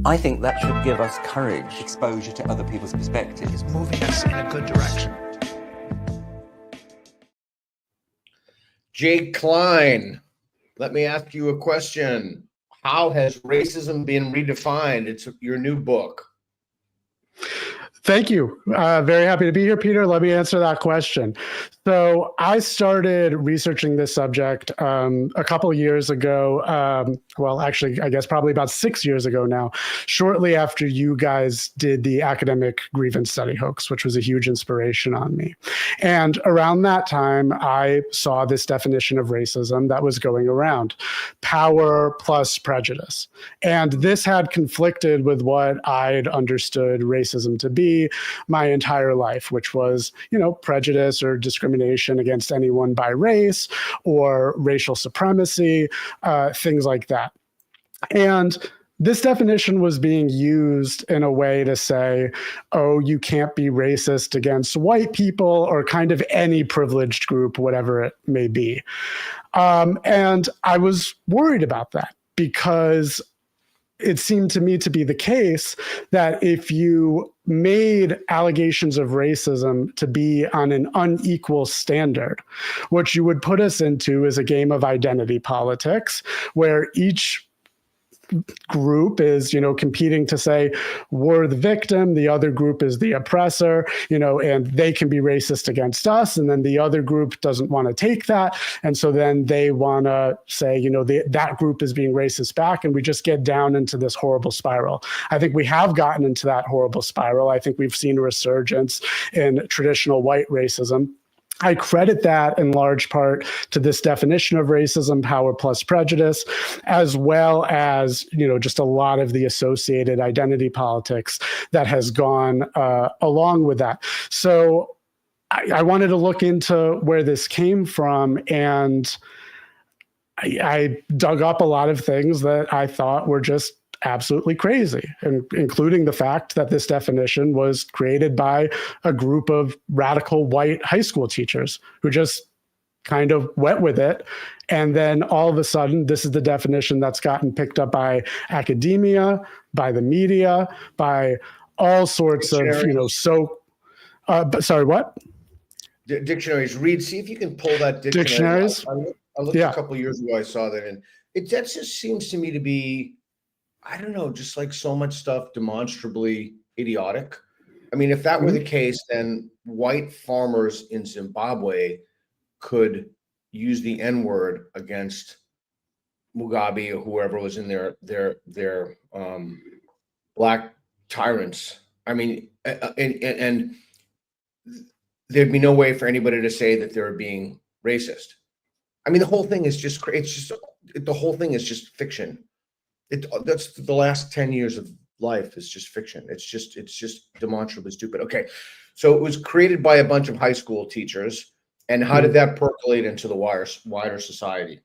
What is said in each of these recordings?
I think that should give us courage. Exposure to other people's perspectives. It's moving us in a good direction. Jake Klein, let me ask you a question. How has racism been redefined? It's your new book. Thank you. Very happy to be here, Peter. Let me answer that question. So I started researching this subject a couple of years ago. Well, actually, I guess probably about 6 years ago now, shortly after you guys did the academic grievance study hoax, which was a huge inspiration on me. And around that time, I saw this definition of racism that was going around: power plus prejudice. And this had conflicted with what I'd understood racism to be my entire life, which was, prejudice or discrimination against anyone by race or racial supremacy, things like that. And this definition was being used in a way to say, oh, you can't be racist against white people or kind of any privileged group, whatever it may be. And I was worried about that because it seemed to me to be the case that if you made allegations of racism to be on an unequal standard, what you would put us into is a game of identity politics where each group is, competing to say we're the victim, the other group is the oppressor, and they can be racist against us. And then the other group doesn't want to take that. And so then they want to say, that group is being racist back. And we just get down into this horrible spiral. I think we have gotten into that horrible spiral. I think we've seen a resurgence in traditional white racism. I credit that in large part to this definition of racism, power plus prejudice, as well as, just a lot of the associated identity politics that has gone along with that. So I wanted to look into where this came from, and I dug up a lot of things that I thought were just absolutely crazy, including the fact that this definition was created by a group of radical white high school teachers who just kind of went with it. And then all of a sudden, this is the definition that's gotten picked up by academia, by the media, by all sorts of, sorry, what? Dictionaries. Reed, see if you can pull that dictionary. Dictionaries? I looked a couple of years ago, I saw that, and that just seems to me to be, I don't know, just like so much stuff demonstrably idiotic. I mean, if that were the case, then white farmers in Zimbabwe could use the N-word against Mugabe or whoever was in their black tyrants. I mean, and there'd be no way for anybody to say that they're being racist. I mean, the whole thing is just the whole thing is just fiction. That's the last 10 years of life is just fiction. It's just demonstrably stupid. Okay, so it was created by a bunch of high school teachers, and how did that percolate into the wider society?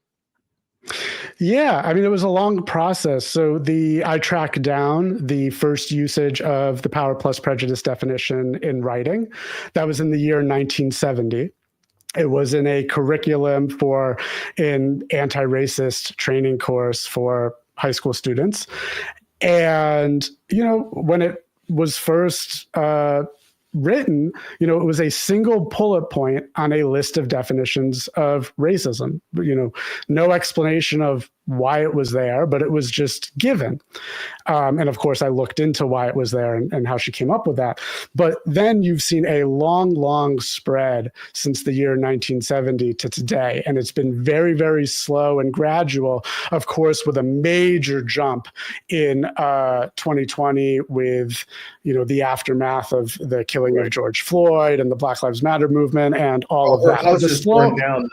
Yeah, I mean, it was a long process. So I tracked down the first usage of the power plus prejudice definition in writing. That was in the year 1970. It was in a curriculum for an anti-racist training course for high school students. And, when it was first written, it was a single bullet point on a list of definitions of racism. No explanation of why it was there, but it was just given. And of course, I looked into why it was there and how she came up with that. But then you've seen a long, long spread since the year 1970 to today. And it's been very, very slow and gradual, of course, with a major jump in 2020 with, the aftermath of the killing of George Floyd and the Black Lives Matter movement and all of that. Her house is burned down.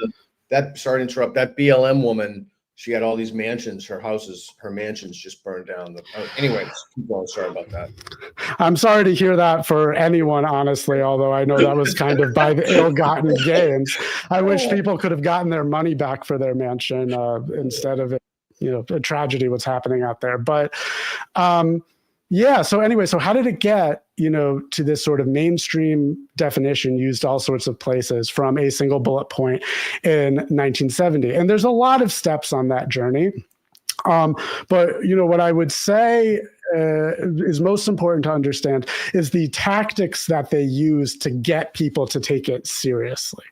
Sorry to interrupt, that BLM woman, she had all these mansions. Her mansions just burned down. Anyways, keep going. Sorry about that. I'm sorry to hear that for anyone, honestly, although I know that was kind of by the ill-gotten gains. I wish people could have gotten their money back for their mansion instead of it, a tragedy what's happening out there. But yeah, so anyway, so how did it get, to this sort of mainstream definition used all sorts of places from a single bullet point in 1970? And there's a lot of steps on that journey. But, what I would say is most important to understand is the tactics that they use to get people to take it seriously.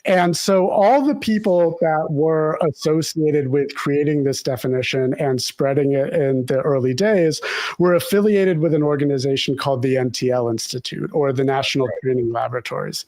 And so all the people that were associated with creating this definition and spreading it in the early days were affiliated with an organization called the NTL Institute, or the National Training Laboratories.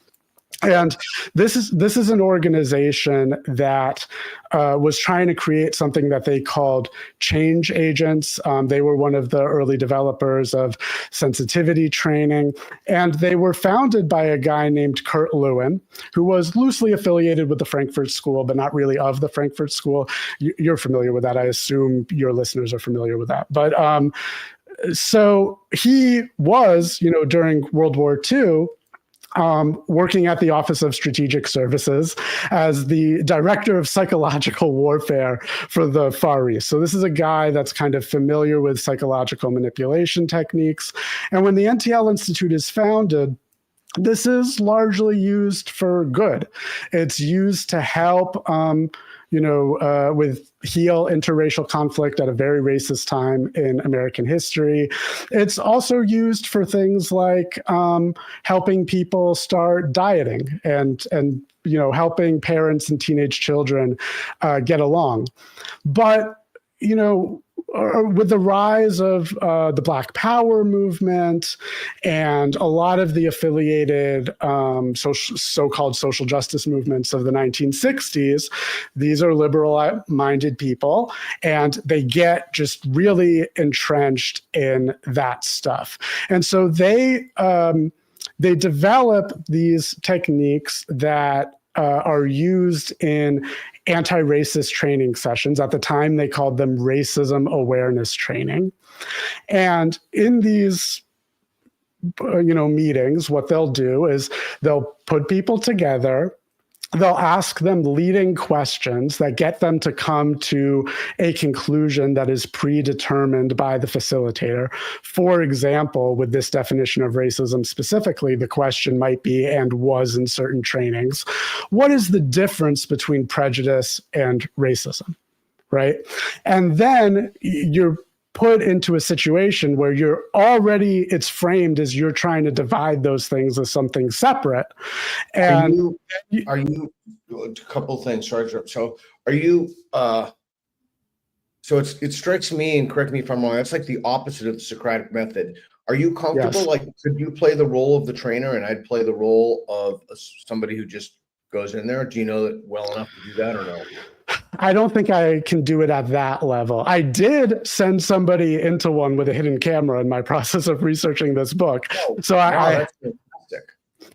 And this is an organization that was trying to create something that they called change agents. They were one of the early developers of sensitivity training, and they were founded by a guy named Kurt Lewin, who was loosely affiliated with the Frankfurt School, but not really of the Frankfurt School. You're familiar with that. I assume your listeners are familiar with that. But so he was, during World War II, working at the Office of Strategic Services as the director of psychological warfare for the Far East. So this is a guy that's kind of familiar with psychological manipulation techniques. And when the NTL Institute is founded, this is largely used for good. It's used to help, with heal interracial conflict at a very racist time in American history. It's also used for things like helping people start dieting and helping parents and teenage children get along. But with the rise of the Black Power movement and a lot of the affiliated so-called social justice movements of the 1960s, these are liberal-minded people, and they get just really entrenched in that stuff. And so they develop these techniques that are used in anti-racist training sessions. At the time, they called them racism awareness training. And in these meetings, what they'll do is they'll put people together. They'll ask them leading questions that get them to come to a conclusion that is predetermined by the facilitator. For example, with this definition of racism specifically, the question might be, and was in certain trainings, what is the difference between prejudice and racism, right? And then you're put into a situation where it's framed as you're trying to divide those things as something separate. And are you a couple things, sorry. So are you, so it strikes me, and correct me if I'm wrong, that's like the opposite of the Socratic method. Are you comfortable? Yes. Like, could you play the role of the trainer and I'd play the role of somebody who just goes in there? Do you know that well enough to do that or no? I don't think I can do it at that level. I did send somebody into one with a hidden camera in my process of researching this book. So that's fantastic.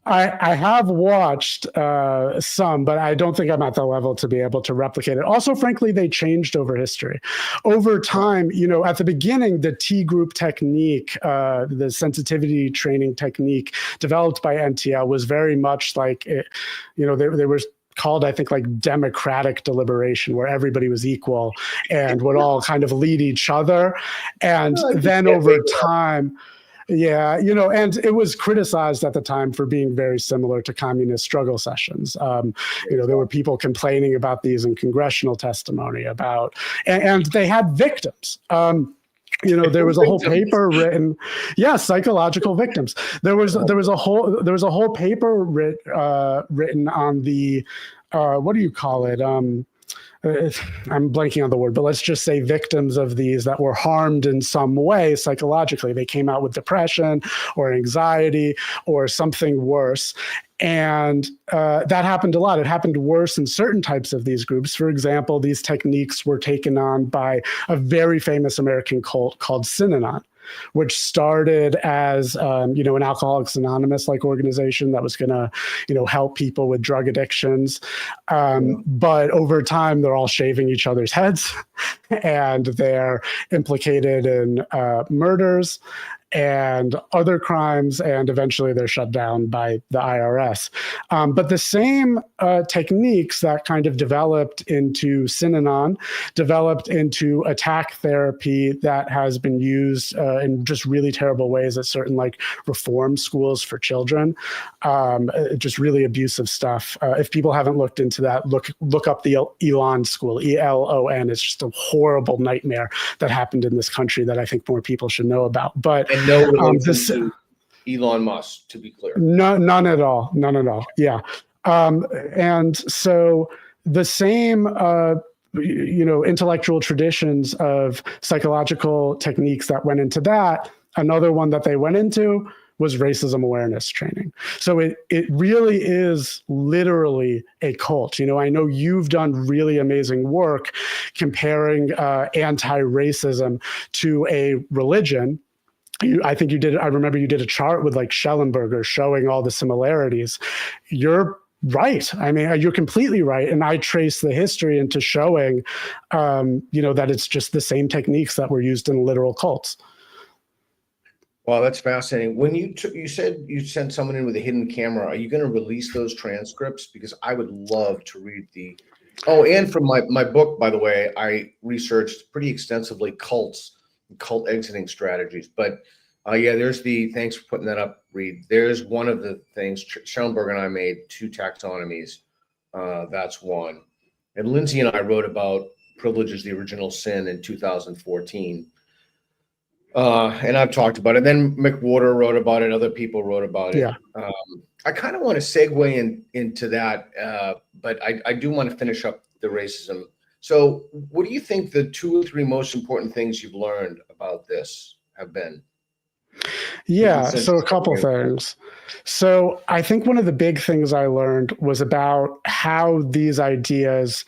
I have watched some, but I don't think I'm at the level to be able to replicate it. Also, frankly, they changed over history. Over time, at the beginning, the T group technique, the sensitivity training technique developed by NTL was very much like, they were called, I think, like democratic deliberation, where everybody was equal and would all kind of lead each other. And then over time, and it was criticized at the time for being very similar to communist struggle sessions. There were people complaining about these in congressional testimony about, and they had victims. There was a whole paper written, psychological victims. There was a whole paper written on the, what do you call it? I'm blanking on the word, but let's just say victims of these that were harmed in some way psychologically. They came out with depression or anxiety or something worse. And that happened a lot. It happened worse in certain types of these groups. For example, these techniques were taken on by a very famous American cult called Synanon, which started as, an Alcoholics Anonymous-like organization that was going to, help people with drug addictions. But over time, they're all shaving each other's heads and they're implicated in murders. and other crimes, and eventually they're shut down by the IRS. But the same techniques that kind of developed into Synanon, developed into attack therapy that has been used in just really terrible ways at certain like reform schools for children, just really abusive stuff. If people haven't looked into that, look up the Elon School, ELON. It's just a horrible nightmare that happened in this country that I think more people should know about. But And no relation to Elon Musk, to be clear. None at all. None at all. Yeah. And so the same, intellectual traditions of psychological techniques that went into that, another one that they went into was racism awareness training. So it really is literally a cult. I know you've done really amazing work comparing anti-racism to a religion. I think you did. I remember you did a chart with like Schellenberger showing all the similarities. You're right. I mean, you're completely right. And I trace the history into showing, that it's just the same techniques that were used in literal cults. Wow, that's fascinating. When you said you sent someone in with a hidden camera, are you going to release those transcripts? Because I would love to read the. Oh, and from my book, by the way, I researched pretty extensively cults, cult exiting strategies. But there's thanks for putting that up, Reed. There's one of the things, Schoenberg and I made 2 taxonomies. That's one. And Lindsay and I wrote about privilege is the original sin in 2014. And I've talked about it. Then McWhorter wrote about it. Other people wrote about it. Yeah. I kind of want to segue into that, but I do want to finish up the racism. So what do you think the 2 or 3 most important things you've learned about this have been? Yeah, so a couple things. So I think one of the big things I learned was about how these ideas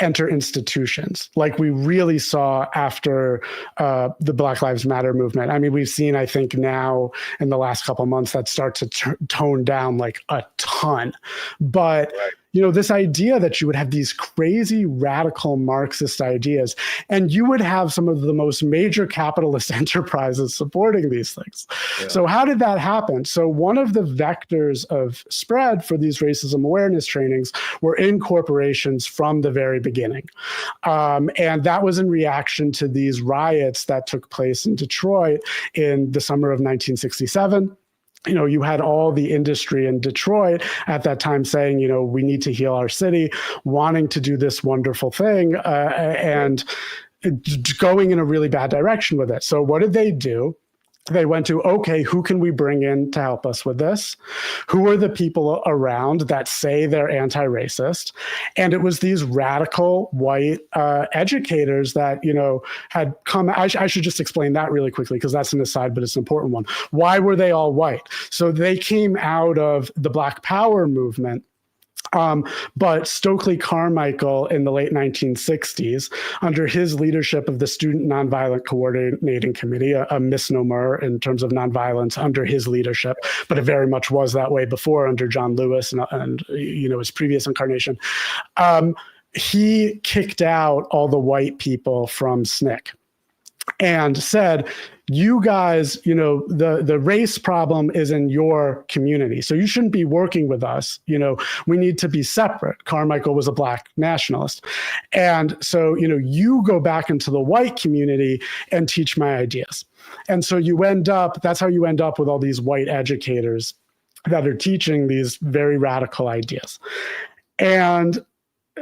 enter institutions, like we really saw after the Black Lives Matter movement. I mean, we've seen, I think now in the last couple of months, that start to tone down like a ton. But right. This idea that you would have these crazy radical Marxist ideas, and you would have some of the most major capitalist enterprises supporting these things. Yeah. So how did that happen? So one of the vectors of spread for these racism awareness trainings were in corporations from the very beginning. And that was in reaction to these riots that took place in Detroit in the summer of 1967. You had all the industry in Detroit at that time saying, we need to heal our city, wanting to do this wonderful thing, and going in a really bad direction with it. So what did they do? They went to, okay, who can we bring in to help us with this? Who are the people around that say they're anti-racist? And it was these radical white educators that, had come. I should just explain that really quickly because that's an aside, but it's an important one. Why were they all white? So they came out of the Black Power movement. But Stokely Carmichael in the late 1960s, under his leadership of the Student Nonviolent Coordinating Committee, a misnomer in terms of nonviolence under his leadership, but it very much was that way before under John Lewis and his previous incarnation. He kicked out all the white people from SNCC and said, you guys, the race problem is in your community. So you shouldn't be working with us. We need to be separate. Carmichael was a Black nationalist. And so, you go back into the white community and teach my ideas. And so that's how you end up with all these white educators that are teaching these very radical ideas. And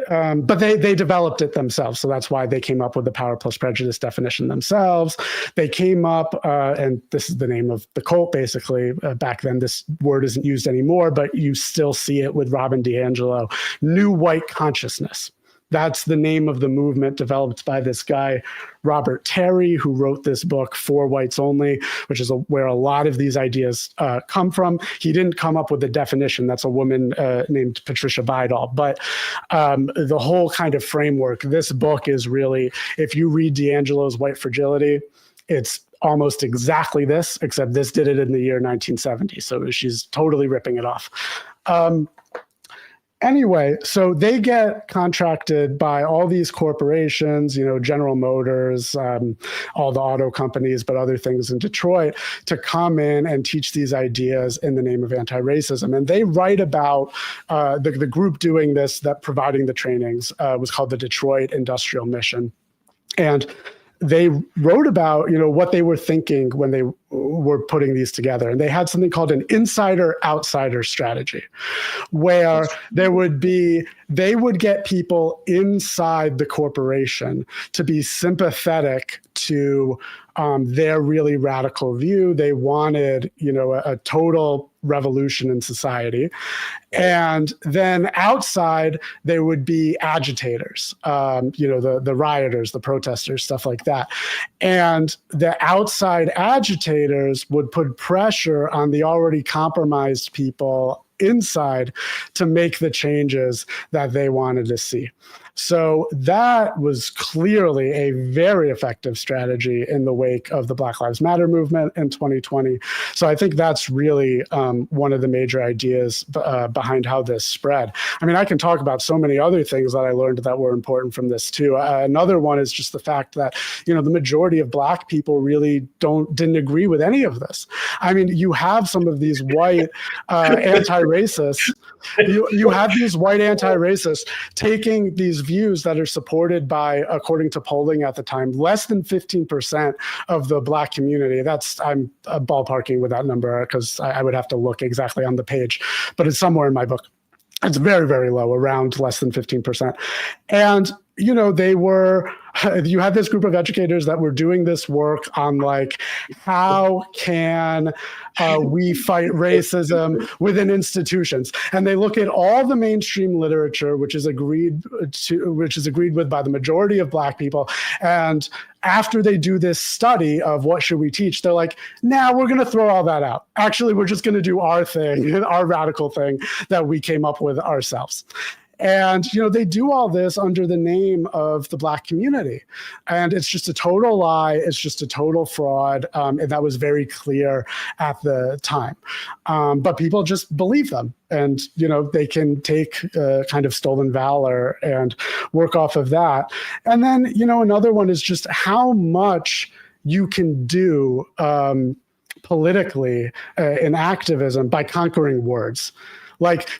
but they developed it themselves. So that's why they came up with the power plus prejudice definition themselves. They came up, and this is the name of the cult, basically. Back then, this word isn't used anymore, but you still see it with Robin DiAngelo. New white consciousness. That's the name of the movement developed by this guy, Robert Terry, who wrote this book, For Whites Only, which is where a lot of these ideas come from. He didn't come up with the definition. That's a woman named Patricia Vidal. But the whole kind of framework, this book is really, if you read DiAngelo's White Fragility, it's almost exactly this, except this did it in the year 1970. So she's totally ripping it off. Anyway, so they get contracted by all these corporations, General Motors, all the auto companies, but other things in Detroit, to come in and teach these ideas in the name of anti-racism. And they write about the group doing this, that providing the trainings, was called the Detroit Industrial Mission. And they wrote about, what they were thinking when they were putting these together. And they had something called an insider-outsider strategy, where they would get people inside the corporation to be sympathetic to their really radical view. They wanted, a total revolution in society. And then outside, there would be agitators, the rioters, the protesters, stuff like that. And the outside agitators would put pressure on the already compromised people inside to make the changes that they wanted to see. So that was clearly a very effective strategy in the wake of the Black Lives Matter movement in 2020. So I think that's really one of the major ideas behind how this spread. I mean, I can talk about so many other things that I learned that were important from this too. Another one is just the fact that, the majority of Black people really didn't agree with any of this. I mean, you have some of these white anti-racists. You have these white anti-racists taking these views that are supported by, according to polling at the time, less than 15% of the Black community. I'm ballparking with that number because I would have to look exactly on the page, but it's somewhere in my book. It's very, very low, around less than 15%. And, you had this group of educators that were doing this work on how can we fight racism within institutions? And they look at all the mainstream literature, which is agreed with by the majority of Black people. And after they do this study of what should we teach, they're like, nah, we're going to throw all that out. Actually, we're just going to do our thing, our radical thing that we came up with ourselves. And, they do all this under the name of the Black community. And it's just a total lie. It's just a total fraud. And that was very clear at the time. But people just believe them. And, they can take kind of stolen valor and work off of that. And then, another one is just how much you can do politically in activism by conquering words.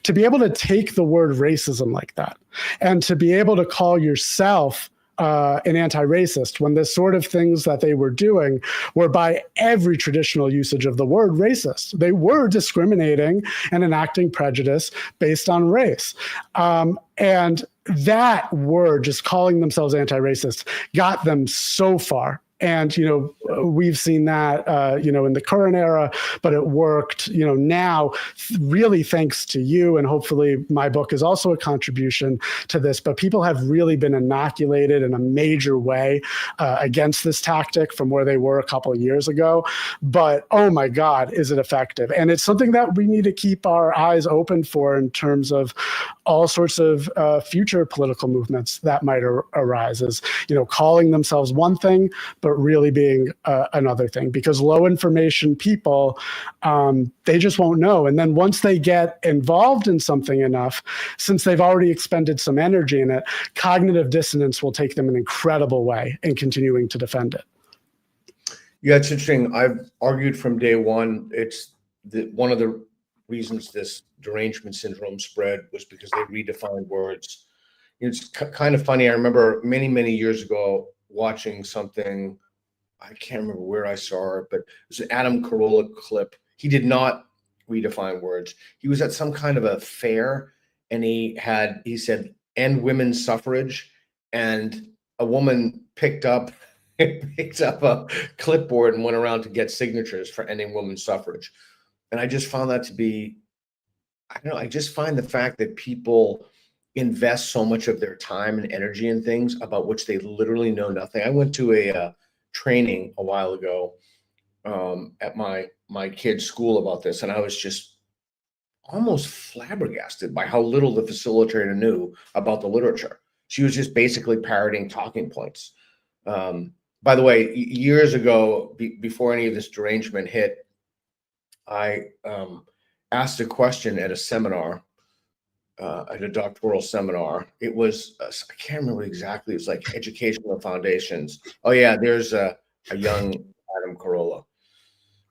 To be able to take the word racism like that and to be able to call yourself an anti-racist when the sort of things that they were doing were by every traditional usage of the word racist. They were discriminating and enacting prejudice based on race. And that word, just calling themselves anti-racist, got them so far. And, we've seen that, in the current era, but it worked, now, really thanks to you. And hopefully my book is also a contribution to this. But people have really been inoculated in a major way against this tactic from where they were a couple of years ago. But, oh, my God, is it effective? And it's something that we need to keep our eyes open for in terms of all sorts of future political movements that might arise as, calling themselves one thing, but really being another thing, because low information people, they just won't know. And then once they get involved in something enough, since they've already expended some energy in it, cognitive dissonance will take them an incredible way in continuing to defend it. Yeah, it's interesting. I've argued from day one, it's one of the reasons this derangement syndrome spread was because they redefined words. It's kind of funny. I remember many, many years ago watching something, I can't remember where I saw it, but it was an Adam Carolla clip. He did not redefine words. He was at some kind of a fair and he said, end women's suffrage. And a woman picked up a clipboard and went around to get signatures for ending women's suffrage. And I just found that to be, I don't know, I just find the fact that people invest so much of their time and energy in things about which they literally know nothing. I went to a training a while ago at my kid's school about this, and I was just almost flabbergasted by how little the facilitator knew about the literature. She was just basically parroting talking points. By the way, years ago, before any of this derangement hit, I asked a question at a seminar at a doctoral seminar. It was, I can't remember exactly. It was like educational foundations. Oh yeah, there's a young Adam Carolla.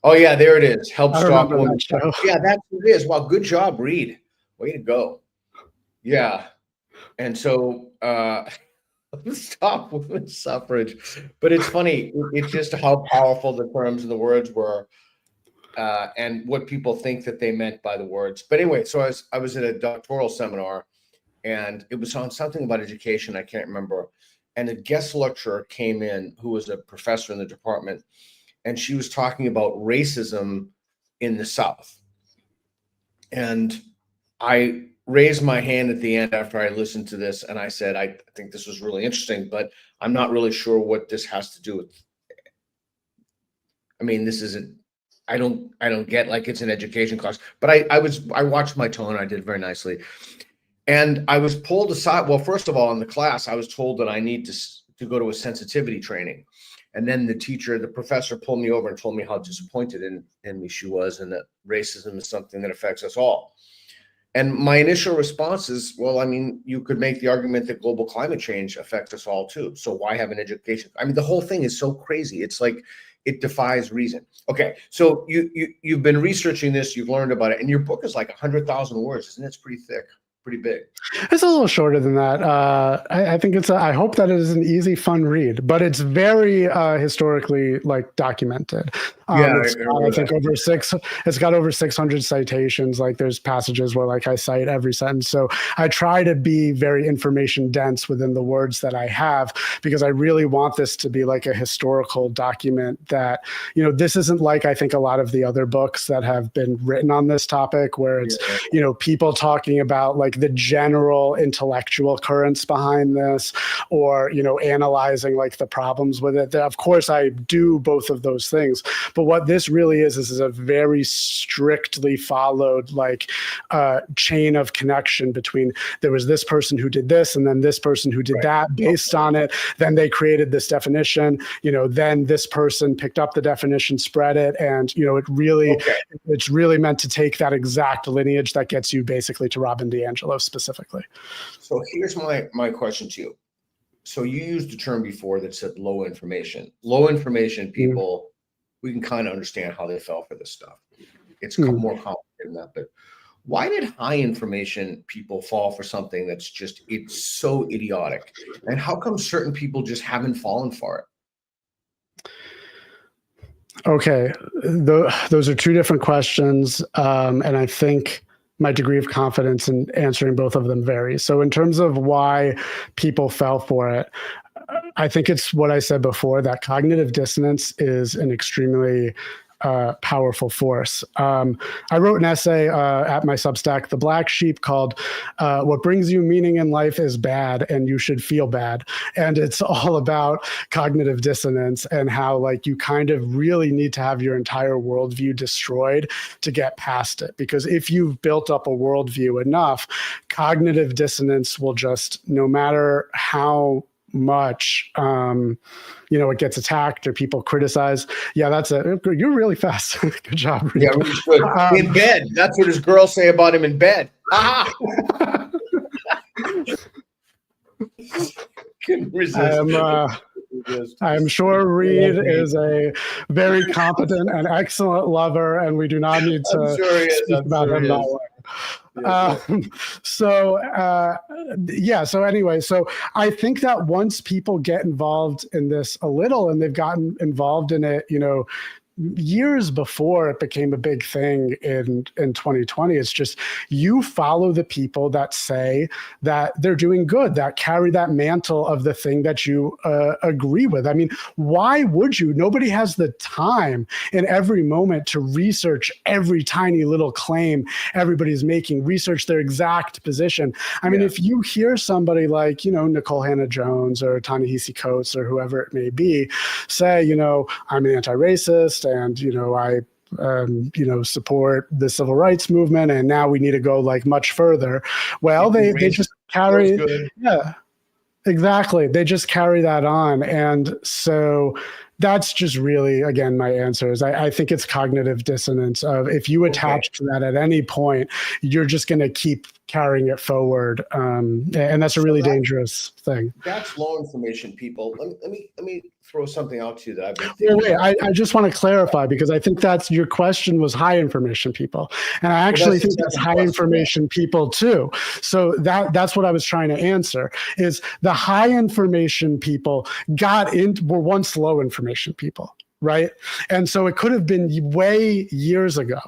Oh yeah, there it is. Help I stop remember women. that show. Yeah, that's what it is. Well, good job, Reed. Way to go. Yeah. And so stop women's suffrage. But it's funny, it's just how powerful the terms and the words were, and what people think that they meant by the words. But anyway, so I was at a doctoral seminar, and it was on something about education. I can't remember. And a guest lecturer came in who was a professor in the department, and she was talking about racism in the South. And I raised my hand at the end after I listened to this, and I said, I think this was really interesting, but I'm not really sure what this has to do with. I mean, this isn't, I don't get, like, it's an education class, but I watched my tone. I did very nicely. And I was pulled aside. Well, first of all, in the class, I was told that I need to go to a sensitivity training. And then the professor pulled me over and told me how disappointed in me she was, and that racism is something that affects us all. And my initial response is, well, I mean, you could make the argument that global climate change affects us all too. So why have an education? I mean, the whole thing is so crazy. It's like, it defies reason. Okay, so you've been researching this, you've learned about it, and your book is like 100,000 words, isn't it? It's pretty thick. Pretty big. It's a little shorter than that. I think I hope that it is an easy, fun read, but it's very historically like documented. I think it's got over 600 citations. Like, there's passages where like I cite every sentence. So I try to be very information dense within the words that I have, because I really want this to be like a historical document that, this isn't like, I think, a lot of the other books that have been written on this topic, where it's, people talking about like the general intellectual currents behind this, or analyzing like the problems with it. Of course I do both of those things, but what this really is a very strictly followed like chain of connection between, there was this person who did this, and then this person who did that based on it, then they created this definition, then this person picked up the definition, spread it, and it's really meant to take that exact lineage that gets you basically to Robin DiAngelo specifically. So here's my question to you. So you used a term before that said low information. Low information people, we can kind of understand how they fell for this stuff. It's more complicated than that. But why did high information people fall for something that's just, it's so idiotic? And how come certain people just haven't fallen for it? Okay, those are two different questions, and I think my degree of confidence in answering both of them varies. So in terms of why people fell for it, I think it's what I said before, that cognitive dissonance is an extremely powerful force. I wrote an essay at my Substack, The Black Sheep, called What Brings You Meaning in Life is Bad and You Should Feel Bad. And it's all about cognitive dissonance and how like you kind of really need to have your entire worldview destroyed to get past it. Because if you've built up a worldview enough, cognitive dissonance will just, no matter how much it gets attacked or people criticize. Yeah, that's it. You're really fast. Good job. Yeah, really good. In bed. That's what his girls say about him in bed. Ah! Couldn't resist. I'm sure Reed is a very competent and excellent lover, and we do not need to speak about him that way. So anyway, so I think that once people get involved in this a little, and they've gotten involved in it, years before it became a big thing in 2020, it's just, you follow the people that say that they're doing good, that carry that mantle of the thing that you agree with. I mean, why would you? Nobody has the time in every moment to research every tiny little claim everybody's making, research their exact position. I mean, if you hear somebody like, Nicole Hannah-Jones or Ta-Nehisi Coates or whoever it may be say, I'm an anti-racist, and I support the civil rights movement, and now we need to go like much further. Well, they just carry, exactly. They just carry that on. And so That's just really, again, my answer is I think it's cognitive dissonance of if you attach to that at any point, you're just going to keep carrying it forward. And that's a really dangerous thing. That's low information people. Let me throw something out to you that I've been thinking wait, I just want to clarify, because I think that's your question was high information people. And I actually think that's high information people too. So that's what I was trying to answer is the high information people were once low information people. Right. And so it could have been way years ago.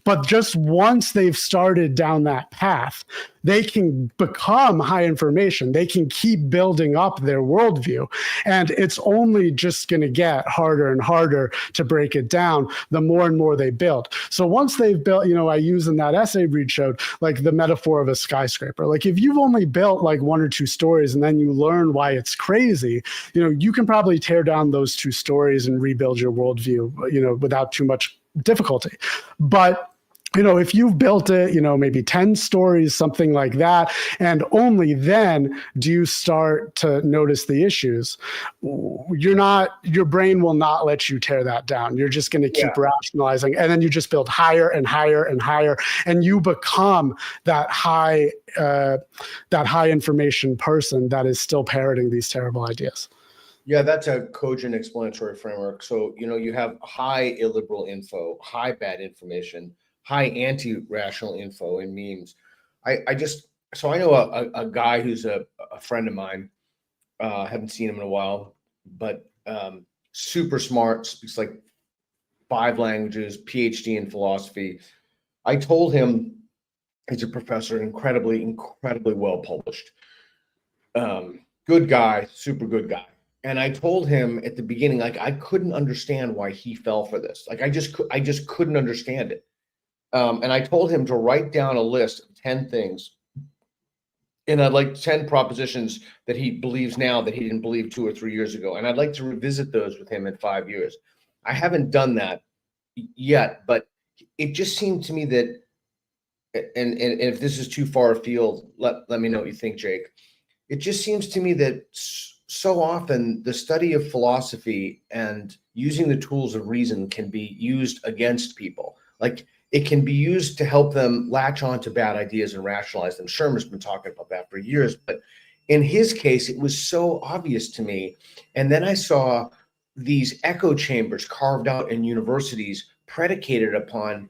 But just once they've started down that path, they can become high information. They can keep building up their worldview. And it's only just going to get harder and harder to break it down the more and more they build. So once they've built, I use in that essay Reed showed, like the metaphor of a skyscraper. Like if you've only built like 1 or 2 stories and then you learn why it's crazy, you can probably tear down those 2 stories and rebuild your worldview, without too much difficulty. But if you've built it, maybe 10 stories, something like that, and only then do you start to notice the issues, your brain will not let you tear that down. You're just going to keep rationalizing, and then you just build higher and higher and higher, and you become that high information person that is still parroting these terrible ideas. Yeah, that's a cogent explanatory framework. So, you have high illiberal info, high bad information, high anti-rational info and memes. I know a guy who's a friend of mine. Haven't seen him in a while, but super smart, speaks like 5 languages, PhD in philosophy. I told him he's a professor, incredibly well published. Good guy, super good guy. And I told him at the beginning, like, I couldn't understand why he fell for this. Like, I just couldn't understand it. And I told him to write down a list of 10 things, and I'd like 10 propositions that he believes now that he didn't believe 2 or 3 years ago. And I'd like to revisit those with him in 5 years. I haven't done that yet, but it just seemed to me that, and if this is too far afield, let me know what you think, Jake. It just seems to me that so often the study of philosophy and using the tools of reason can be used against people. Like, it can be used to help them latch on to bad ideas and rationalize them. Sherman's been talking about that for years, but in his case, it was so obvious to me. And then I saw these echo chambers carved out in universities predicated upon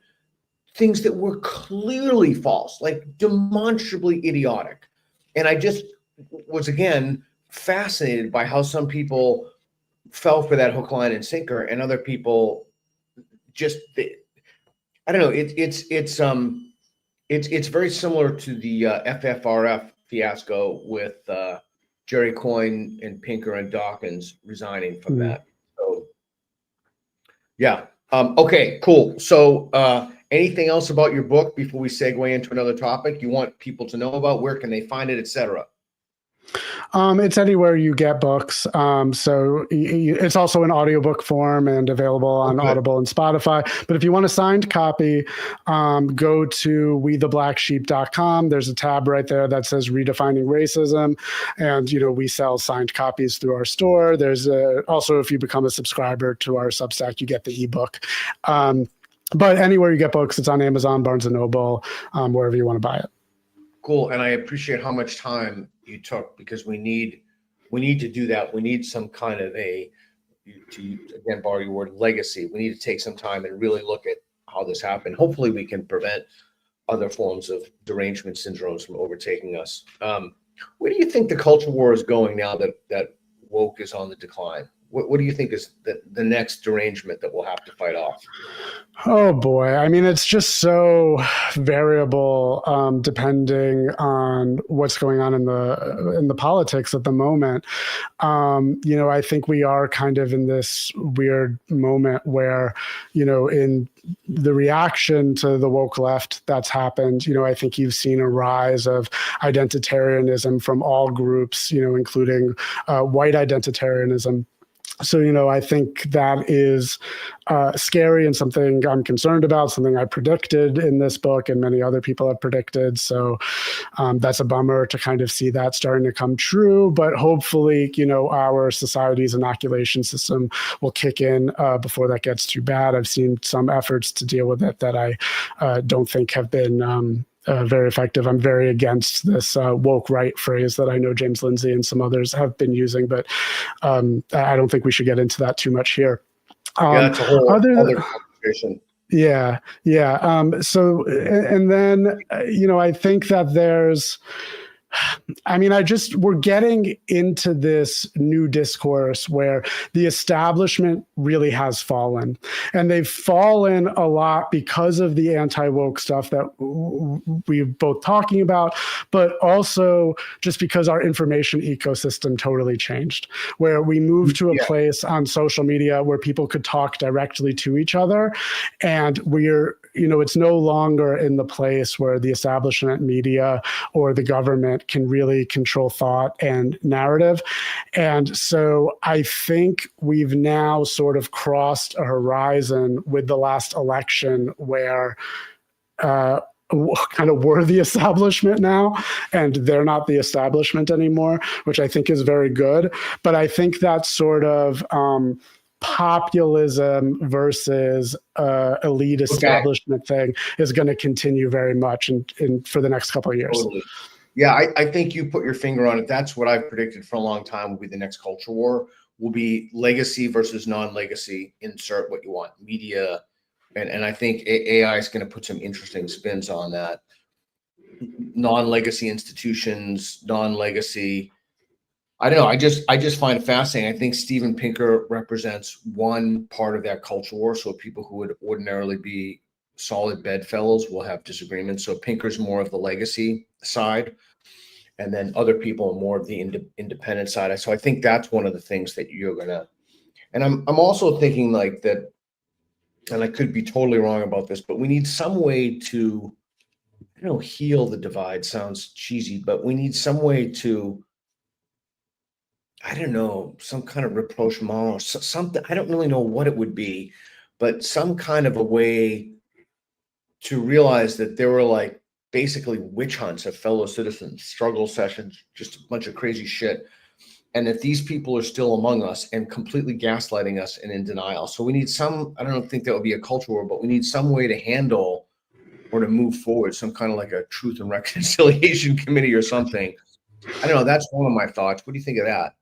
things that were clearly false, like demonstrably idiotic. And I just was, again, fascinated by how some people fell for that hook, line, and sinker, and other people just, I don't know. It's very similar to the FFRF fiasco with Jerry Coyne and Pinker and Dawkins resigning from that. So, yeah. Okay, cool. So, anything else about your book before we segue into another topic you want people to know about? Where can they find it, etc.? It's anywhere you get books. So it's also in audiobook form and available on Audible and Spotify. But if you want a signed copy, go to wetheblacksheep.com. There's a tab right there that says Redefining Racism. And, we sell signed copies through our store. There's also, if you become a subscriber to our Substack, you get the ebook. But anywhere you get books, it's on Amazon, Barnes & Noble, wherever you want to buy it. Cool. And I appreciate how much time you took, because we need to do that. We need some kind of to again borrow your word, legacy. We need to take some time and really look at how this happened. Hopefully we can prevent other forms of derangement syndromes from overtaking us. Where do you think the culture war is going now that woke is on the decline? What do you think is the next derangement that we'll have to fight off? Oh boy. I mean, it's just so variable, depending on what's going on in the politics at the moment. I think we are kind of in this weird moment where, in the reaction to the woke left that's happened, I think you've seen a rise of identitarianism from all groups, including white identitarianism. So, I think that is scary and something I'm concerned about, something I predicted in this book and many other people have predicted. So that's a bummer to kind of see that starting to come true. But hopefully, our society's inoculation system will kick in before that gets too bad. I've seen some efforts to deal with it that I don't think have been very effective. I'm very against this woke right phrase that I know James Lindsay and some others have been using, but I don't think we should get into that too much here. Yeah, it's a whole other conversation. Yeah. So, and then, I think that we're getting into this new discourse where the establishment really has fallen, and they've fallen a lot because of the anti-woke stuff that we're both talking about, but also just because our information ecosystem totally changed, where we moved to a place on social media where people could talk directly to each other, and it's no longer in the place where the establishment media or the government can really control thought and narrative. And so I think we've now sort of crossed a horizon with the last election where kind of we're the establishment now, and they're not the establishment anymore, which I think is very good. But I think that sort of populism versus elite establishment thing is going to continue very much for the next couple of years. Totally. Yeah, I think you put your finger on it. That's what I've predicted for a long time will be the next culture war, will be legacy versus non-legacy. Insert what you want, media. And I think AI is going to put some interesting spins on that. Non-legacy institutions, non-legacy. I don't know. I just find it fascinating. I think Steven Pinker represents one part of that culture war. So people who would ordinarily be solid bedfellows will have disagreements. So Pinker's more of the legacy side, and then other people are more of the independent side. So I think that's one of the things that you're gonna. And I'm also thinking like that, and I could be totally wrong about this, but we need some way to, heal the divide. Sounds cheesy, but we need some way to. I don't know, some kind of rapprochement or something. I don't really know what it would be, but some kind of a way to realize that there were like basically witch hunts of fellow citizens, struggle sessions, just a bunch of crazy shit. And that these people are still among us and completely gaslighting us and in denial. So we need I don't think that would be a culture war, but we need some way to handle or to move forward, some kind of like a truth and reconciliation committee or something. I don't know. That's one of my thoughts. What do you think of that?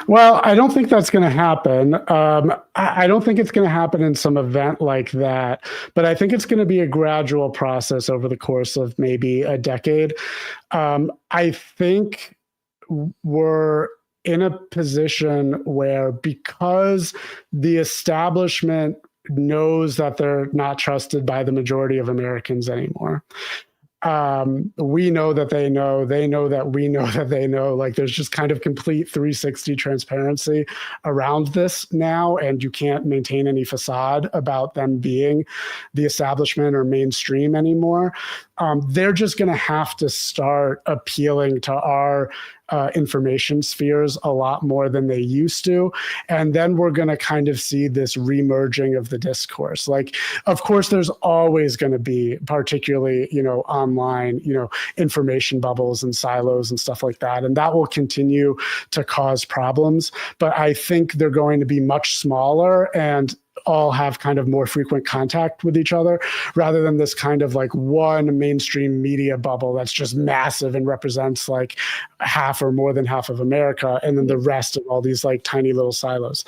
Well, I don't think that's going to happen. I don't think it's going to happen in some event like that, but I think it's going to be a gradual process over the course of maybe a decade. I think we're in a position where, because the establishment knows that they're not trusted by the majority of Americans anymore, we know that they know that we know that they know. Like, there's just kind of complete 360 transparency around this now, and you can't maintain any facade about them being the establishment or mainstream anymore. They're just going to have to start appealing to our information spheres a lot more than they used to. And then we're going to kind of see this remerging of the discourse. Like, of course, there's always going to be, particularly, online, information bubbles and silos and stuff like that. And that will continue to cause problems. But I think they're going to be much smaller and all have kind of more frequent contact with each other, rather than this kind of like one mainstream media bubble that's just massive and represents like half or more than half of America, and then the rest of all these like tiny little silos.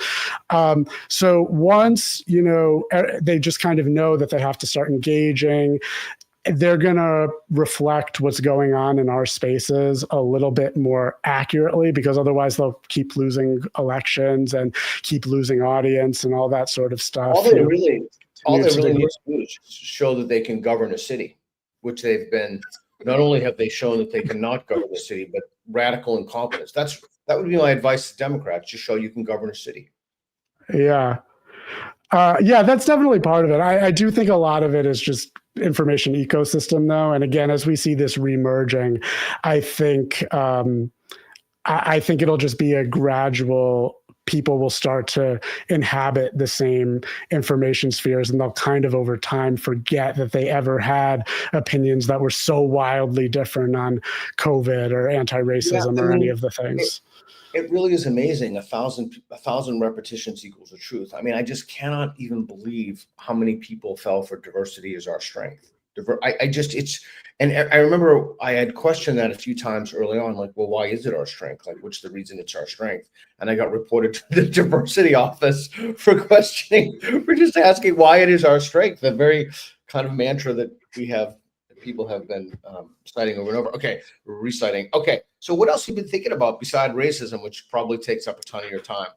So once, they just kind of know that they have to start engaging, they're going to reflect what's going on in our spaces a little bit more accurately, because otherwise they'll keep losing elections and keep losing audience and all that sort of stuff. All they really need to do is show that they can govern a city, which they've been. Not only have they shown that they cannot govern the city, but radical incompetence. That would be my advice to Democrats: just show you can govern a city. Yeah. That's definitely part of it. I do think a lot of it is just information ecosystem, though. And again, as we see this remerging, I think it'll just be a gradual people will start to inhabit the same information spheres, and they'll kind of over time forget that they ever had opinions that were so wildly different on COVID or anti-racism or any of the things. It really is amazing. A thousand repetitions equals the truth. I mean, I just cannot even believe how many people fell for diversity as our strength. I remember I had questioned that a few times early on, like, well, why is it our strength? Like, what's the reason it's our strength? And I got reported to the diversity office for questioning, for just asking why it is our strength. The very kind of mantra that people have been citing over and over. Okay, reciting. Okay, so what else have you been thinking about beside racism, which probably takes up a ton of your time?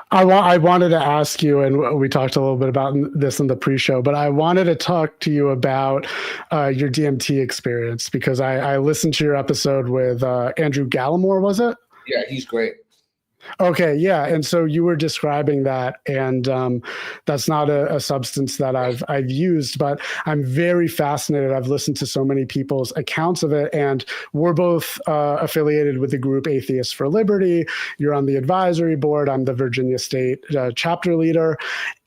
I wanted to ask you, and we talked a little bit about this in the pre-show, but I wanted to talk to you about your DMT experience, because I listened to your episode with Andrew Gallimore, was it? Yeah, he's great. Okay, yeah, and so you were describing that, and that's not a substance that I've used, but I'm very fascinated. I've listened to so many people's accounts of it, and we're both affiliated with the group Atheists for Liberty. You're on the advisory board. I'm the Virginia State chapter leader,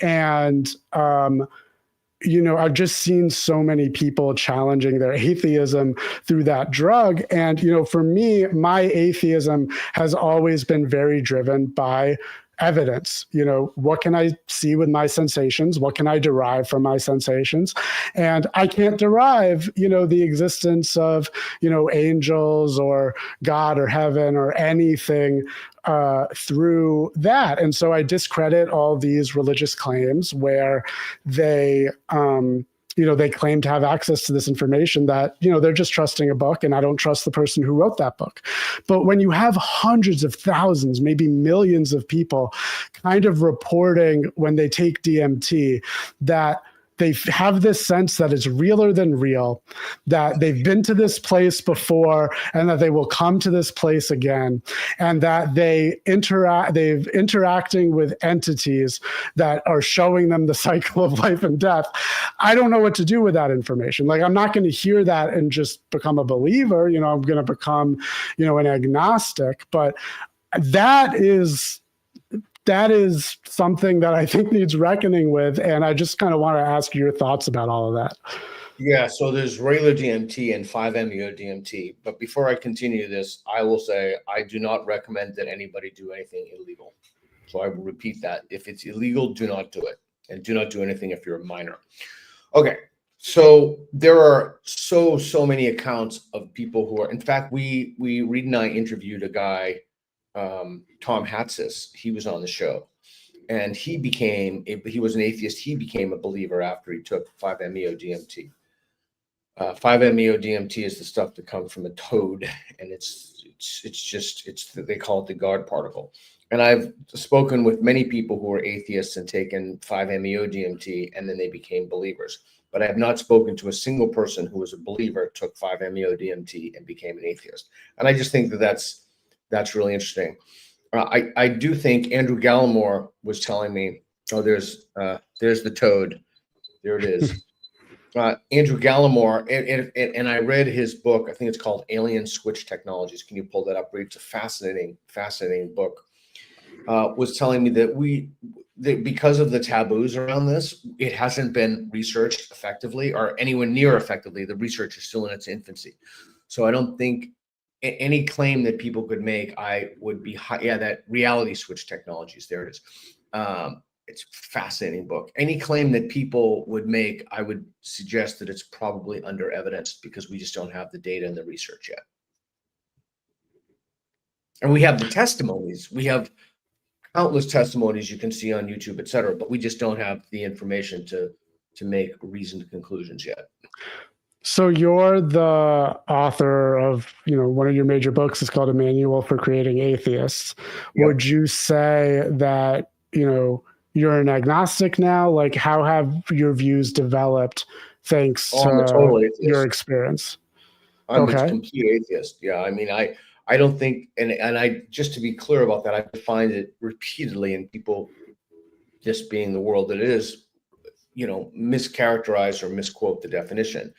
and I've just seen so many people challenging their atheism through that drug. And, for me, my atheism has always been very driven by evidence. What can I see with my sensations? What can I derive from my sensations? And I can't derive, the existence of, angels or God or heaven or anything through that. And so I discredit all these religious claims where they they claim to have access to this information that, they're just trusting a book, and I don't trust the person who wrote that book. But when you have hundreds of thousands, maybe millions of people kind of reporting when they take DMT that they have this sense that it's realer than real, that they've been to this place before and that they will come to this place again, and that they've interacting with entities that are showing them the cycle of life and death. I don't know what to do with that information. Like, I'm not going to hear that and just become a believer. I'm going to become, an agnostic, but that is something that I think needs reckoning with. And I just kind of want to ask your thoughts about all of that. Yeah, so there's regular DMT and 5-MeO DMT. But before I continue this, I will say I do not recommend that anybody do anything illegal. So I will repeat that. If it's illegal, do not do it. And do not do anything if you're a minor. Okay, so there are so many accounts of people who are, in fact, Reed and I interviewed a guy, Tom Hatsis. He was on the show, and he was an atheist. He became a believer after he took 5-MeO DMT. 5-MeO DMT is the stuff that comes from a toad, and it's they call it the God particle. And I've spoken with many people who are atheists and taken 5-MeO DMT, and then they became believers. But I have not spoken to a single person who was a believer, took 5-MeO DMT, and became an atheist. And I just think that that's really interesting. I do think Andrew Gallimore was telling me, oh, there's the toad. There it is. Andrew Gallimore, and I read his book. I think it's called Alien Switch Technologies. Can you pull that up? It's a fascinating book. Was telling me that because of the taboos around this, it hasn't been researched effectively or anywhere near effectively. The research is still in its infancy. So I don't think any claim that people could make, I would be that reality switch technologies. There it is. It's a fascinating book. Any claim that people would make, I would suggest that it's probably under evidence because we just don't have the data and the research yet. And we have the testimonies. We have countless testimonies you can see on YouTube, et cetera, but we just don't have the information to make reasoned conclusions yet. So you're the author of, one of your major books is called A Manual for Creating Atheists. Yep. Would you say that, you're an agnostic now? Like, how have your views developed thanks to your experience? I'm a complete atheist. Yeah. I mean, I don't think, and I, just to be clear about that, I find it repeatedly in people just being the world that it is, mischaracterize or misquote the definition.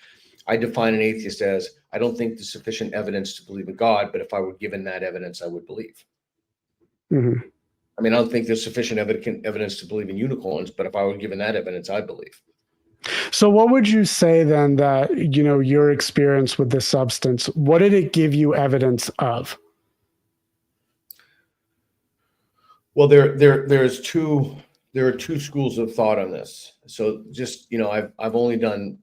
I define an atheist as, I don't think there's sufficient evidence to believe in God, but if I were given that evidence, I would believe. Mm-hmm. I mean, I don't think there's sufficient evidence to believe in unicorns, but if I were given that evidence, I'd believe. So what would you say then that, your experience with this substance, what did it give you evidence of? Well, there are two schools of thought on this. So just, I've only done,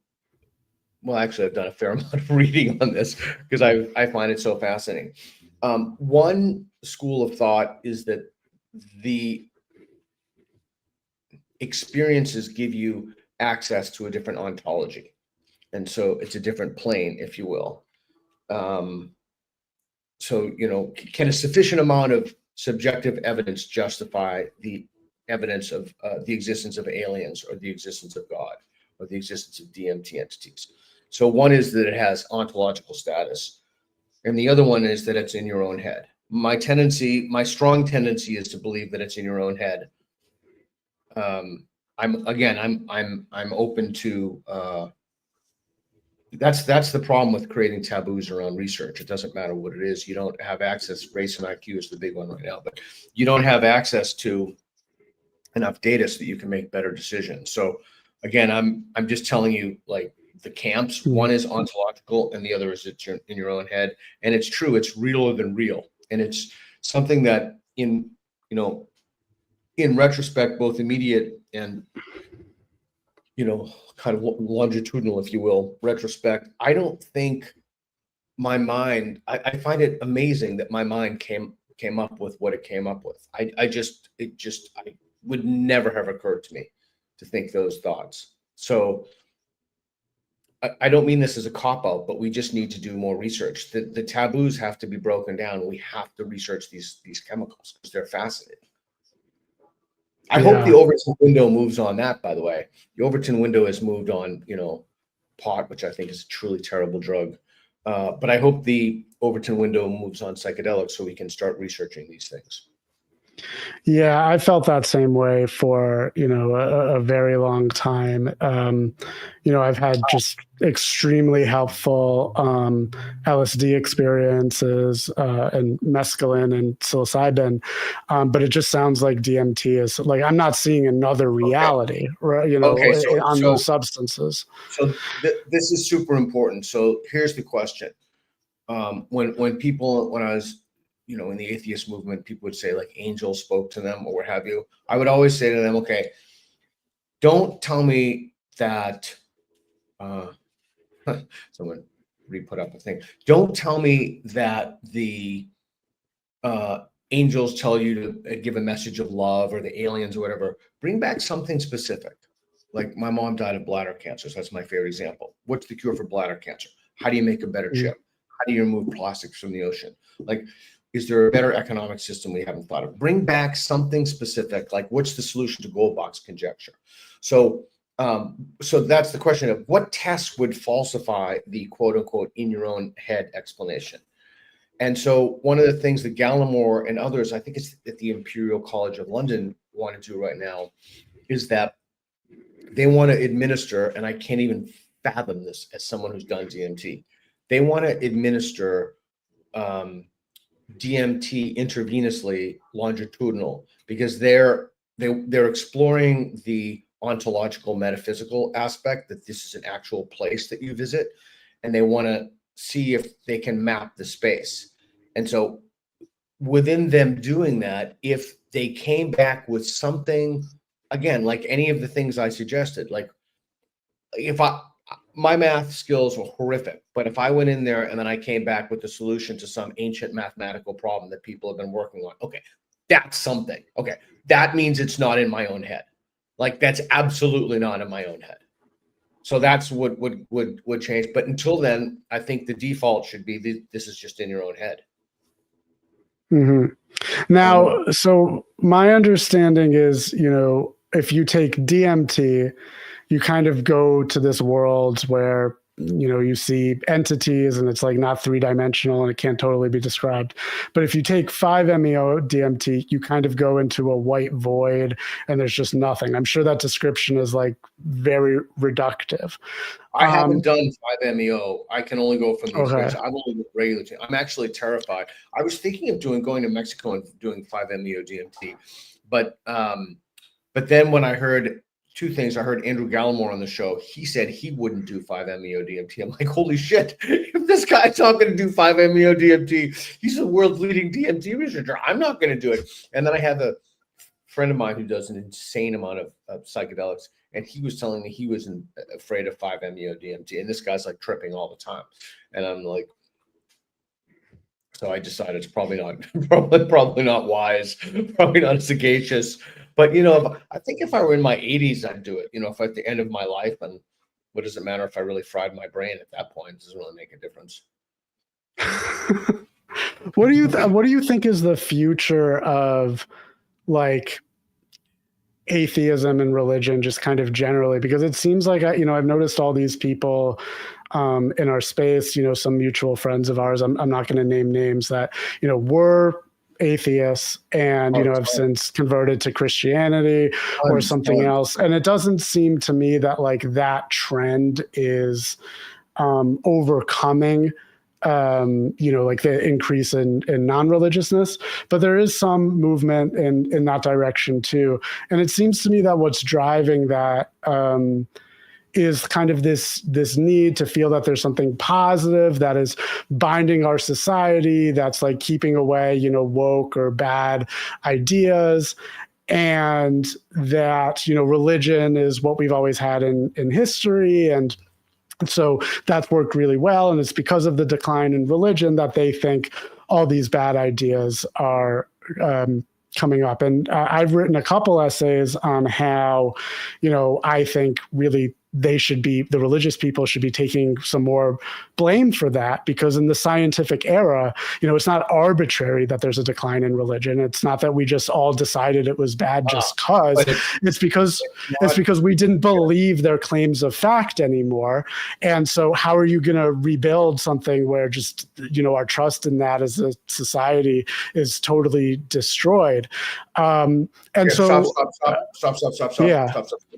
well, actually I've done a fair amount of reading on this because I find it so fascinating. One school of thought is that the experiences give you access to a different ontology. And so it's a different plane, if you will. So, can a sufficient amount of subjective evidence justify the evidence of the existence of aliens or the existence of God or the existence of DMT entities? So one is that it has ontological status, and the other one is that it's in your own head. My strong tendency is to believe that it's in your own head. I'm open to that's the problem with creating taboos around research. It doesn't matter what it is. You don't have access. Race and IQ is the big one right now, but you don't have access to enough data so that you can make better decisions. So again, I'm just telling you, like, the camps. One is ontological and the other is it's in your own head. And it's true, it's realer than real. And it's something that in retrospect, both immediate and kind of longitudinal, if you will, retrospect, I don't think my mind, I find it amazing that my mind came up with what it came up with. I would never have occurred to me to think those thoughts. So I don't mean this as a cop-out, but we just need to do more research. The taboos have to be broken down. We have to research these chemicals because they're fascinating. I hope the Overton window moves on that, by the way. The Overton window has moved on, pot, which I think is a truly terrible drug. But I hope the Overton window moves on psychedelics so we can start researching these things. Yeah, I felt that same way for, a very long time. I've had just extremely helpful LSD experiences and mescaline and psilocybin. But it just sounds like DMT is like, I'm not seeing another reality, right? On those substances. So this is super important. So here's the question. When I was, in the atheist movement, people would say like angels spoke to them or what have you. I would always say to them, okay, don't tell me that, someone re-put up a thing. Don't tell me that the angels tell you to give a message of love or the aliens or whatever. Bring back something specific. Like my mom died of bladder cancer. So that's my favorite example. What's the cure for bladder cancer? How do you make a better chip? How do you remove plastics from the ocean? Like, is there a better economic system we haven't thought of? Bring back something specific, like what's the solution to gold box conjecture? So that's the question of what tests would falsify the quote unquote in your own head explanation. And so one of the things that Gallimore and others, I think it's at the Imperial College of London, want to do right now is that they want to administer, and I can't even fathom this as someone who's done DMT, they want to administer DMT intravenously longitudinal because they're exploring the ontological metaphysical aspect that this is an actual place that you visit, and they want to see if they can map the space. And so within them doing that, if they came back with something, again, like any of the things I suggested, like if my math skills were horrific, but if I went in there and then I came back with the solution to some ancient mathematical problem that people have been working on, okay, that's something. Okay, that means it's not in my own head. Like that's absolutely not in my own head. So that's what would change. But until then, I think the default should be this is just in your own head. Mm-hmm. Now, so my understanding is, if you take DMT, you kind of go to this world where you see entities and it's like not three-dimensional and it can't totally be described. But if you take 5-MeO DMT, you kind of go into a white void and there's just nothing. I'm sure that description is like very reductive. I haven't done 5-MeO. I can only go from the experience. Okay. I've only done regular. I'm actually terrified. I was thinking of going to Mexico and doing 5-MeO DMT, but then when I heard two things, I heard Andrew Gallimore on the show. He said he wouldn't do 5-MeO DMT. I'm like, holy shit! If this guy's not going to do 5-MeO DMT, he's the world's leading DMT researcher. I'm not going to do it. And then I have a friend of mine who does an insane amount of psychedelics. And he was telling me he was afraid of 5-MeO DMT, and this guy's like tripping all the time. And I'm like, so I decided it's probably not wise, probably not sagacious. But I think if I were in my 80s, I'd do it. If at the end of my life, and what does it matter if I really fried my brain at that point? It doesn't really make a difference. What do you think is the future of like atheism and religion, just kind of generally? Because it seems like I've noticed all these people in our space, some mutual friends of ours, I'm not going to name names, that were atheists and have since converted to Christianity or something else. And it doesn't seem to me that like that trend is overcoming like the increase in non-religiousness, but there is some movement in that direction too. And it seems to me that what's driving that is kind of this need to feel that there's something positive that is binding our society, that's like keeping away, woke or bad ideas. And that, religion is what we've always had in history. And so that's worked really well. And it's because of the decline in religion that they think all these bad ideas are coming up. And I've written a couple essays on how, I think really the religious people should be taking some more blame for that, because in the scientific era, it's not arbitrary that there's a decline in religion. It's not that we just all decided it was bad just cause. It's because we didn't believe their claims of fact anymore. And so how are you going to rebuild something where just, our trust in that as a society is totally destroyed? Stop.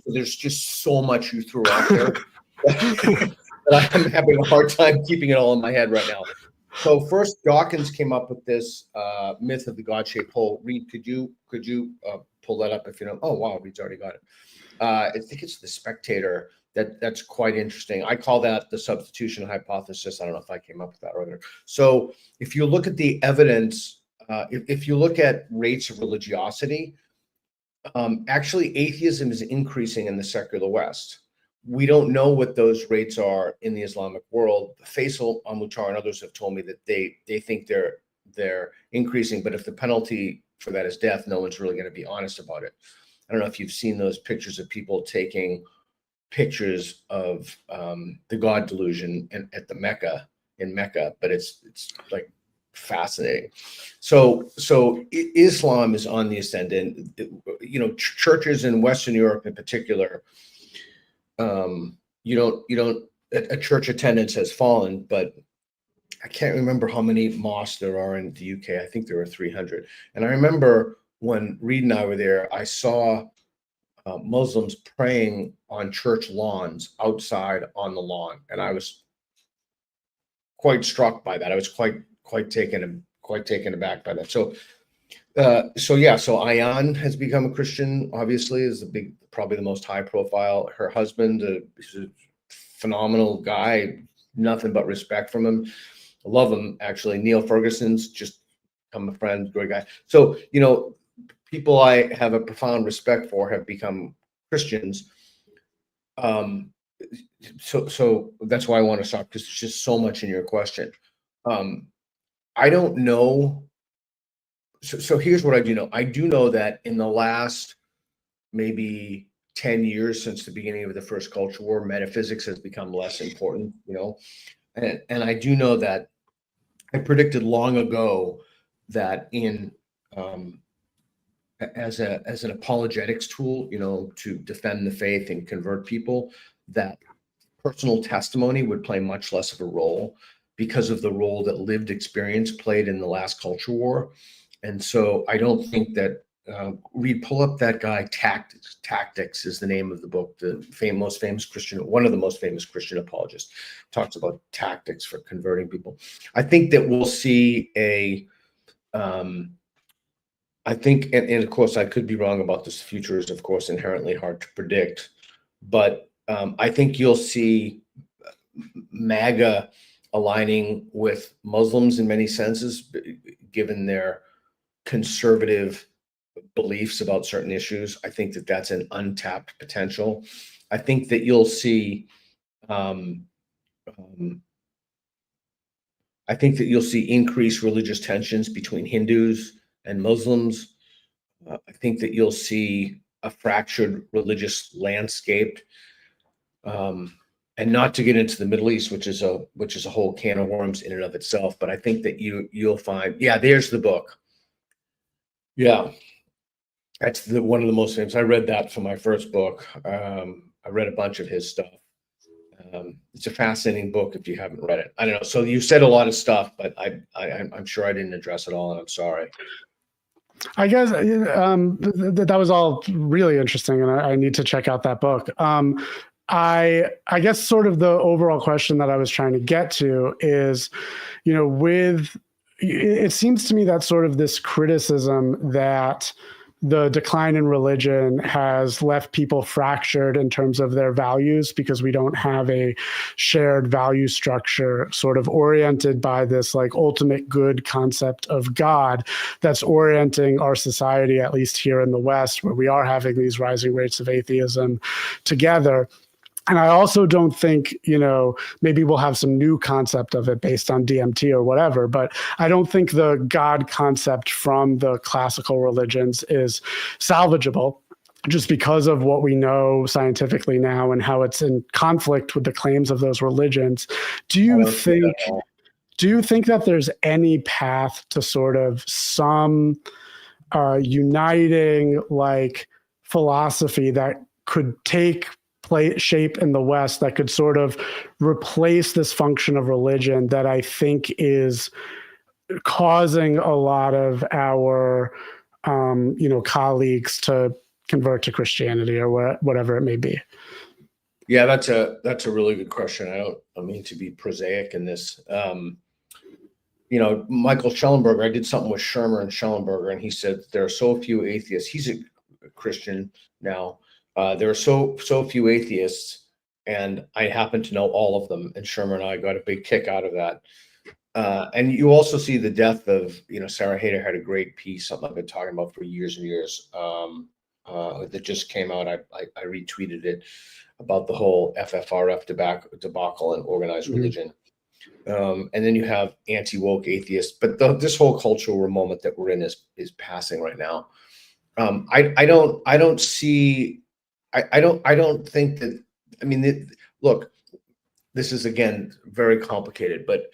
There's just so much you threw out there that I'm having a hard time keeping it all in my head right now. So first, Dawkins came up with this myth of the God-shaped hole. Reed, could you pull that up if you know? Oh wow, Reed's already got it. I think it's the Spectator. That's quite interesting. I call that the substitution hypothesis. I don't know if I came up with that earlier. So if you look at the evidence, if you look at rates of religiosity, actually atheism is increasing in the secular West. We don't know what those rates are in the Islamic world. Faisal Al-Mutar and others have told me that they think they're increasing, but if the penalty for that is death, no one's really going to be honest about it. I don't know if you've seen those pictures of people taking pictures of the God delusion at the Mecca, but it's like fascinating. So Islam is on the ascendant. Churches in Western Europe in particular, a church attendance has fallen, but I can't remember how many mosques there are in the UK. I think there are 300. And I remember when Reed and I were there, I saw Muslims praying on church lawns outside on the lawn, and I was quite struck by that. I was quite taken aback by that. So Ayan has become a Christian. Obviously, is probably the most high profile. Her husband is a phenomenal guy. Nothing but respect from him. I love him actually. Neil Ferguson's just become a friend, great guy. So people I have a profound respect for have become Christians. So that's why I want to stop, because there's just so much in your question. I don't know. So here's what I do know. I do know that in the last maybe 10 years since the beginning of the first culture war, metaphysics has become less important, and I do know that I predicted long ago that in as an apologetics tool, to defend the faith and convert people, that personal testimony would play much less of a role because of the role that lived experience played in the last culture war. And so I don't think that Reed, pull up that guy. Tactics is the name of the book. The most famous Christian, one of the most famous Christian apologists, talks about tactics for converting people. I think that we'll see a. I think, and of course, I could be wrong about this. The future is, of course, inherently hard to predict, but I think you'll see MAGA aligning with Muslims in many senses, given their conservative beliefs about certain issues. I think that that's an untapped potential. I think that you'll see increased religious tensions between Hindus and Muslims. I think that you'll see a fractured religious landscape. And not to get into the Middle East, which is a whole can of worms in and of itself, but I think that you'll find, yeah, there's the book. Yeah, that's one of the most famous. I read that for my first book. I read a bunch of his stuff. It's a fascinating book if you haven't read it. I don't know. So you said a lot of stuff, but I'm sure I didn't address it all, and I'm sorry. I guess that was all really interesting, and I need to check out that book. I guess sort of the overall question that I was trying to get to is, it seems to me that sort of this criticism that the decline in religion has left people fractured in terms of their values because we don't have a shared value structure sort of oriented by this like ultimate good concept of God that's orienting our society, at least here in the West, where we are having these rising rates of atheism together. And I also don't think, maybe we'll have some new concept of it based on DMT or whatever, but I don't think the God concept from the classical religions is salvageable just because of what we know scientifically now and how it's in conflict with the claims of those religions. Do you think that there's any path to sort of some uniting like philosophy that could take shape in the West that could sort of replace this function of religion that I think is causing a lot of our, colleagues to convert to Christianity or whatever it may be? Yeah, that's a really good question. I mean to be prosaic in this. Michael Schellenberger, I did something with Shermer and Schellenberger, and he said there are so few atheists. He's a Christian now. There are so few atheists, and I happen to know all of them. And Shermer and I got a big kick out of that. And you also see the death of, Sarah Hayter had a great piece, something I've been talking about for years and years, that just came out. I retweeted it about the whole FFRF debacle and organized religion. And then you have anti-woke atheists, but this whole cultural moment that we're in is passing right now. I don't think that, look, this is again very complicated, but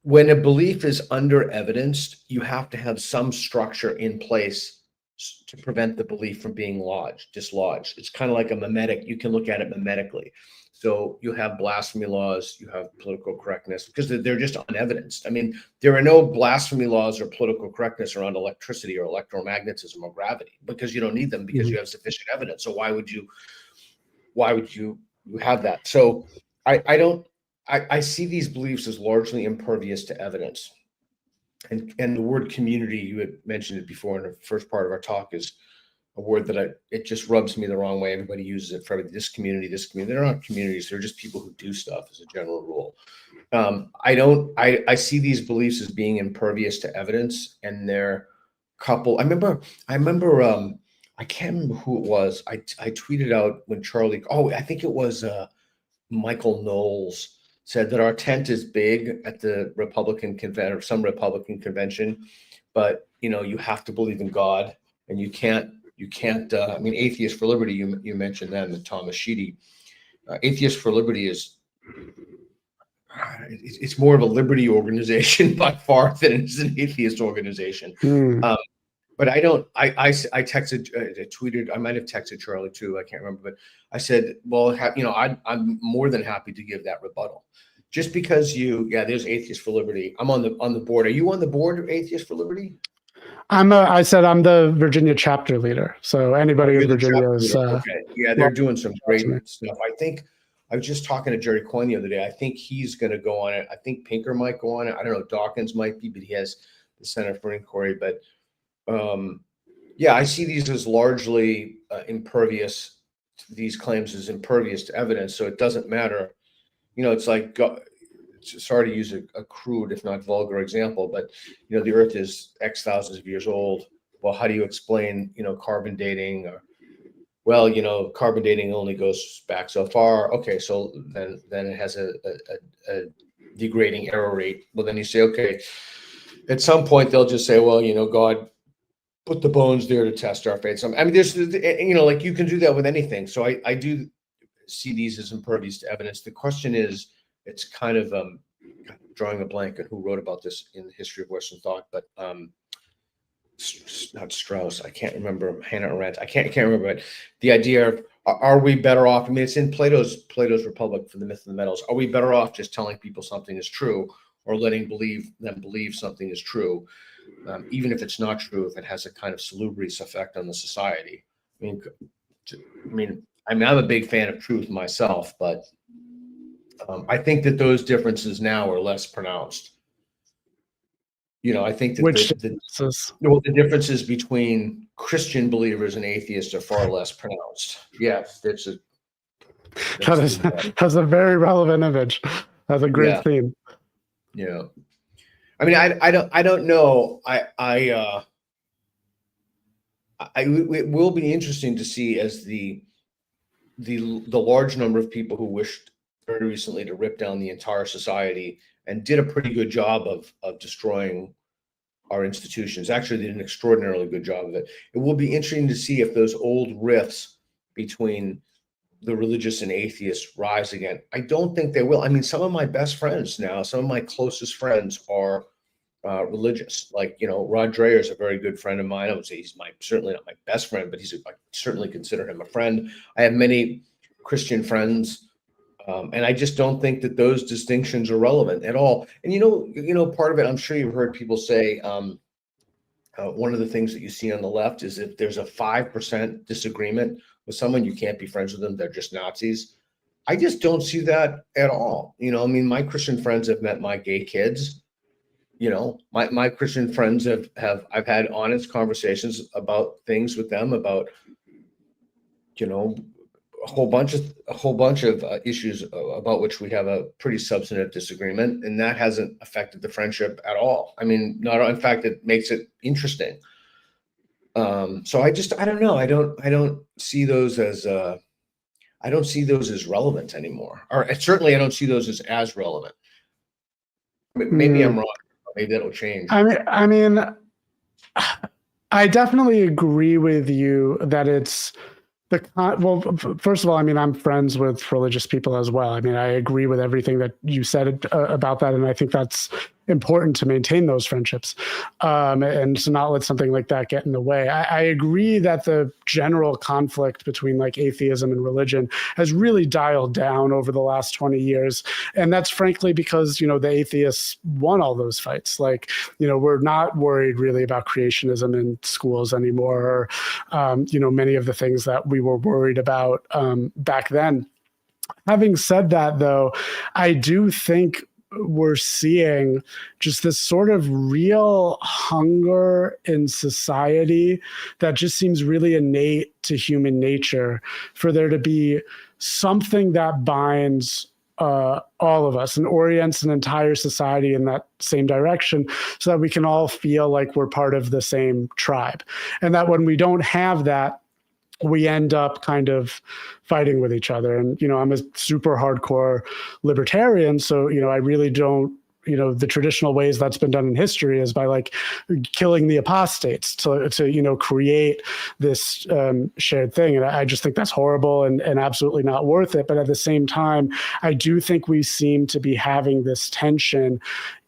when a belief is under evidenced, you have to have some structure in place to prevent the belief from being dislodged. It's kind of like a mimetic. You can look at it mimetically. So you have blasphemy laws, you have political correctness, because they're just unevidenced. I mean, there are no blasphemy laws or political correctness around electricity or electromagnetism or gravity, because you don't need them because you have sufficient evidence. So why would you have that? So I see these beliefs as largely impervious to evidence. And the word community, you had mentioned it before in the first part of our talk, is a word that it just rubs me the wrong way. Everybody uses it for everything. This community. They're not communities. They're just people who do stuff as a general rule. I see these beliefs as being impervious to evidence, and they're couple. I remember, I can't remember who it was. I tweeted out when I think it was Michael Knowles said that our tent is big at the Republican convention or some Republican convention, but you have to believe in God, and you can't. Atheists for Liberty, you mentioned them, and Thomas Sheedy. Atheists for Liberty it's more of a liberty organization by far than it's an atheist organization. But I don't. I texted, I tweeted. I might have texted Charlie too. I can't remember, but I said, well, I'm more than happy to give that rebuttal. Just because there's Atheists for Liberty. I'm on the board. Are you on the board of Atheists for Liberty? I said I'm the Virginia chapter leader. So anybody in Virginia is. Okay. Yeah, they're doing some great stuff. I think I was just talking to Jerry Coyne the other day. I think he's going to go on it. I think Pinker might go on it. I don't know. Dawkins might be, but he has the Center for Inquiry. But I see these as largely impervious. These claims as impervious to evidence, so it doesn't matter. It's like, sorry to use a crude, if not vulgar example, but the Earth is X thousands of years old. Well, how do you explain carbon dating? Or carbon dating only goes back so far. Okay, so then it has a degrading error rate. Well, then you say, okay, at some point they'll just say, well, God put the bones there to test our faith. I mean, there's, like you can do that with anything. So I do see these as impervious to evidence. The question is, it's kind of drawing a blank on who wrote about this in the history of Western thought, but not Strauss. I can't remember. Hannah Arendt. I can't remember. But the idea of, are we better off? I mean, it's in Plato's Republic for the Myth of the Metals. Are we better off just telling people something is true, or letting them believe something is true, even if it's not true, if it has a kind of salubrious effect on the society? I mean, I'm a big fan of truth myself, but I think that those differences now are less pronounced. I think that the differences between Christian believers and atheists are far less pronounced. Yes, that's a very relevant image. That's a great theme. Yeah. I mean, I don't know. It will be interesting to see as the large number of people who wished very recently to rip down the entire society and did a pretty good job of destroying our institutions. Actually, they did an extraordinarily good job of it. It will be interesting to see if those old rifts between the religious and atheists rise again. I don't think they will. I mean, some of my best friends now, some of my closest friends are religious. Like, Rod Dreher is a very good friend of mine. I would say he's certainly not my best friend, but I certainly consider him a friend. I have many Christian friends. And I just don't think that those distinctions are relevant at all. And part of it, I'm sure you've heard people say, one of the things that you see on the left is if there's a 5% disagreement with someone, you can't be friends with them. They're just Nazis. I just don't see that at all. My Christian friends have met my gay kids. My Christian friends I've had honest conversations about things with them about, a whole bunch of issues about which we have a pretty substantive disagreement, and that hasn't affected the friendship at all. I mean, in fact, it makes it interesting. So I don't know. I don't see those as relevant anymore, or certainly I don't see those as relevant. Maybe I'm wrong. Maybe that'll change. I mean, I definitely agree with you that it's first of all, I'm friends with religious people as well. I agree with everything that you said about that, and I think that's important to maintain those friendships, and to not let something like that get in the way. I agree that the general conflict between like atheism and religion has really dialed down over the last 20 years, and that's frankly because the atheists won all those fights. Like, we're not worried really about creationism in schools anymore, or many of the things that we were worried about back then. Having said that, though, I do think we're seeing just this sort of real hunger in society that just seems really innate to human nature for there to be something that binds all of us and orients an entire society in that same direction so that we can all feel like we're part of the same tribe. And that when we don't have that, we end up kind of fighting with each other. And, I'm a super hardcore libertarian. So, I really don't, the traditional ways that's been done in history is by like killing the apostates to create this shared thing. And I just think that's horrible and absolutely not worth it. But at the same time, I do think we seem to be having this tension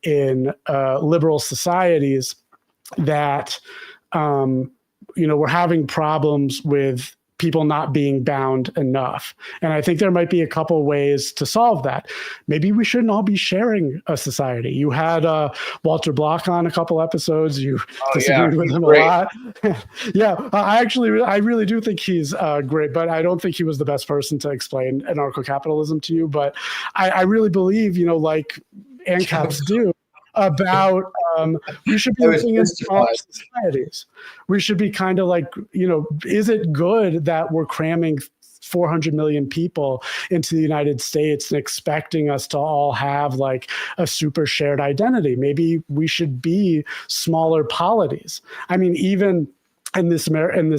in liberal societies that we're having problems with people not being bound enough. And I think there might be a couple ways to solve that. Maybe we shouldn't all be sharing a society. You had Walter Block on a couple episodes. You disagreed with him great. A lot. Yeah, I really do think he's great, but I don't think he was the best person to explain anarcho-capitalism to you. But I really believe, like ANCAPs do, about we should be looking in small societies. We should be kind of like, is it good that we're cramming 400 million people into the United States and expecting us to all have like a super shared identity? Maybe we should be smaller polities. I mean, even in this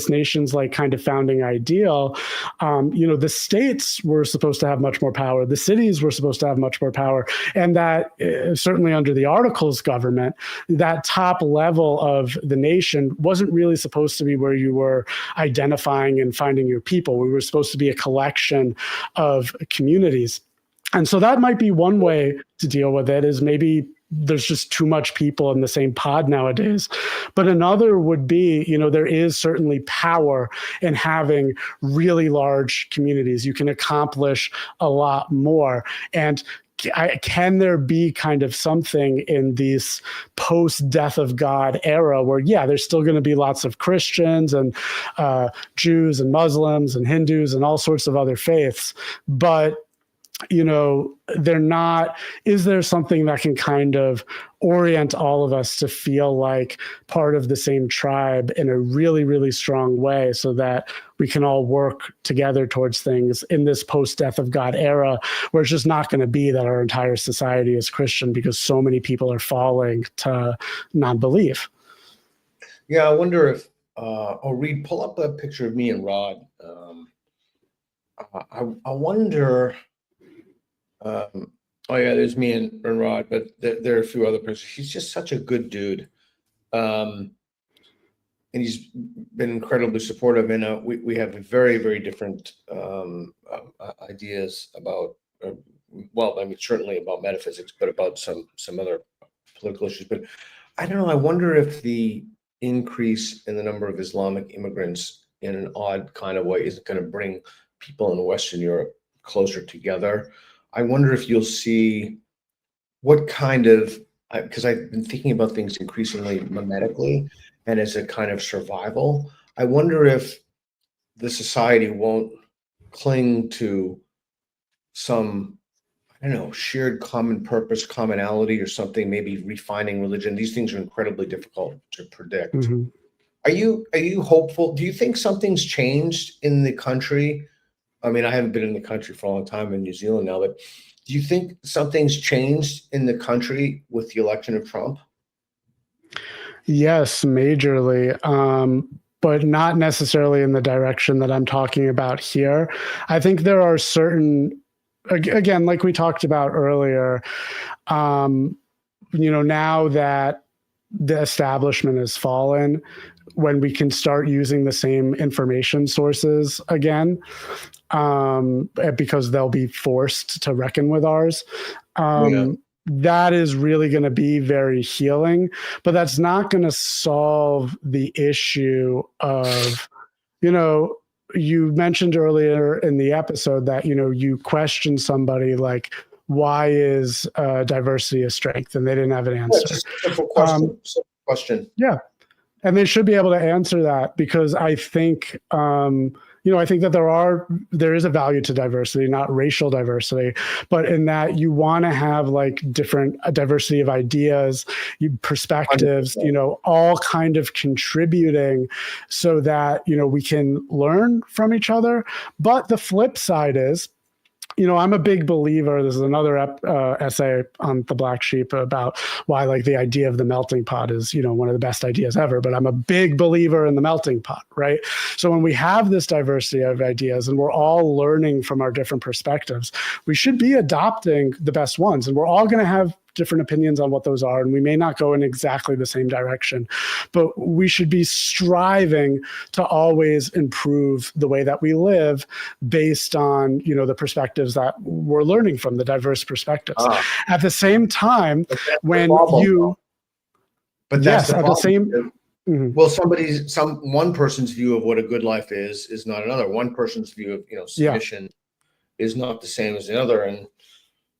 nation's like kind of founding ideal, the states were supposed to have much more power. The cities were supposed to have much more power. And that certainly under the Articles government, that top level of the nation wasn't really supposed to be where you were identifying and finding your people. We were supposed to be a collection of communities. And so that might be one way to deal with it, is maybe there's just too much people in the same pod nowadays. But another would be, there is certainly power in having really large communities. You can accomplish a lot more. And can there be kind of something in this post-death of God era where, there's still going to be lots of Christians and Jews and Muslims and Hindus and all sorts of other faiths, but they're not, is there something that can kind of orient all of us to feel like part of the same tribe in a really, really strong way, so that we can all work together towards things in this post-death of God era, where it's just not going to be that our entire society is Christian because so many people are falling to non-belief. Yeah, I wonder if, Reed, pull up a picture of me and Rod. I wonder... there's me and Rod, but there are a few other persons. He's just such a good dude, and he's been incredibly supportive. And we have very, very different ideas about, certainly about metaphysics, but about some other political issues. But I don't know. I wonder if the increase in the number of Islamic immigrants in an odd kind of way isn't going to bring people in Western Europe closer together. I wonder if you'll see what kind of, because I've been thinking about things increasingly mimetically and as a kind of survival. I wonder if the society won't cling to some, shared common purpose, commonality or something, maybe refining religion. These things are incredibly difficult to predict. Mm-hmm. Are you hopeful? Do you think something's changed in the country? I mean, I haven't been in the country for a long time in New Zealand now, but do you think something's changed in the country with the election of Trump? Yes, majorly, but not necessarily in the direction that I'm talking about here. I think there are certain, again, like we talked about earlier, now that the establishment has fallen, when we can start using the same information sources again, because they'll be forced to reckon with ours. That is really going to be very healing, but that's not going to solve the issue of, you mentioned earlier in the episode that, you questioned somebody like, why is diversity a strength? And they didn't have an answer. Just a simple question. Simple question. Yeah. And they should be able to answer that, because I think, I think that there is a value to diversity, not racial diversity, but in that you want to have like different diversity of ideas, perspectives, 100%. All kind of contributing so that, we can learn from each other. But the flip side is, I'm a big believer. This is another essay on the Black Sheep about why like the idea of the melting pot is, one of the best ideas ever, but I'm a big believer in the melting pot, right? So when we have this diversity of ideas and we're all learning from our different perspectives, we should be adopting the best ones, and we're all going to have different opinions on what those are, and we may not go in exactly the same direction, but we should be striving to always improve the way that we live based on, the perspectives that we're learning from, the diverse perspectives. At the same time, when you, but that's the problem. Mhm. Well, one person's view of what a good life is not another. One person's view of, Yeah. submission is not the same as the other. And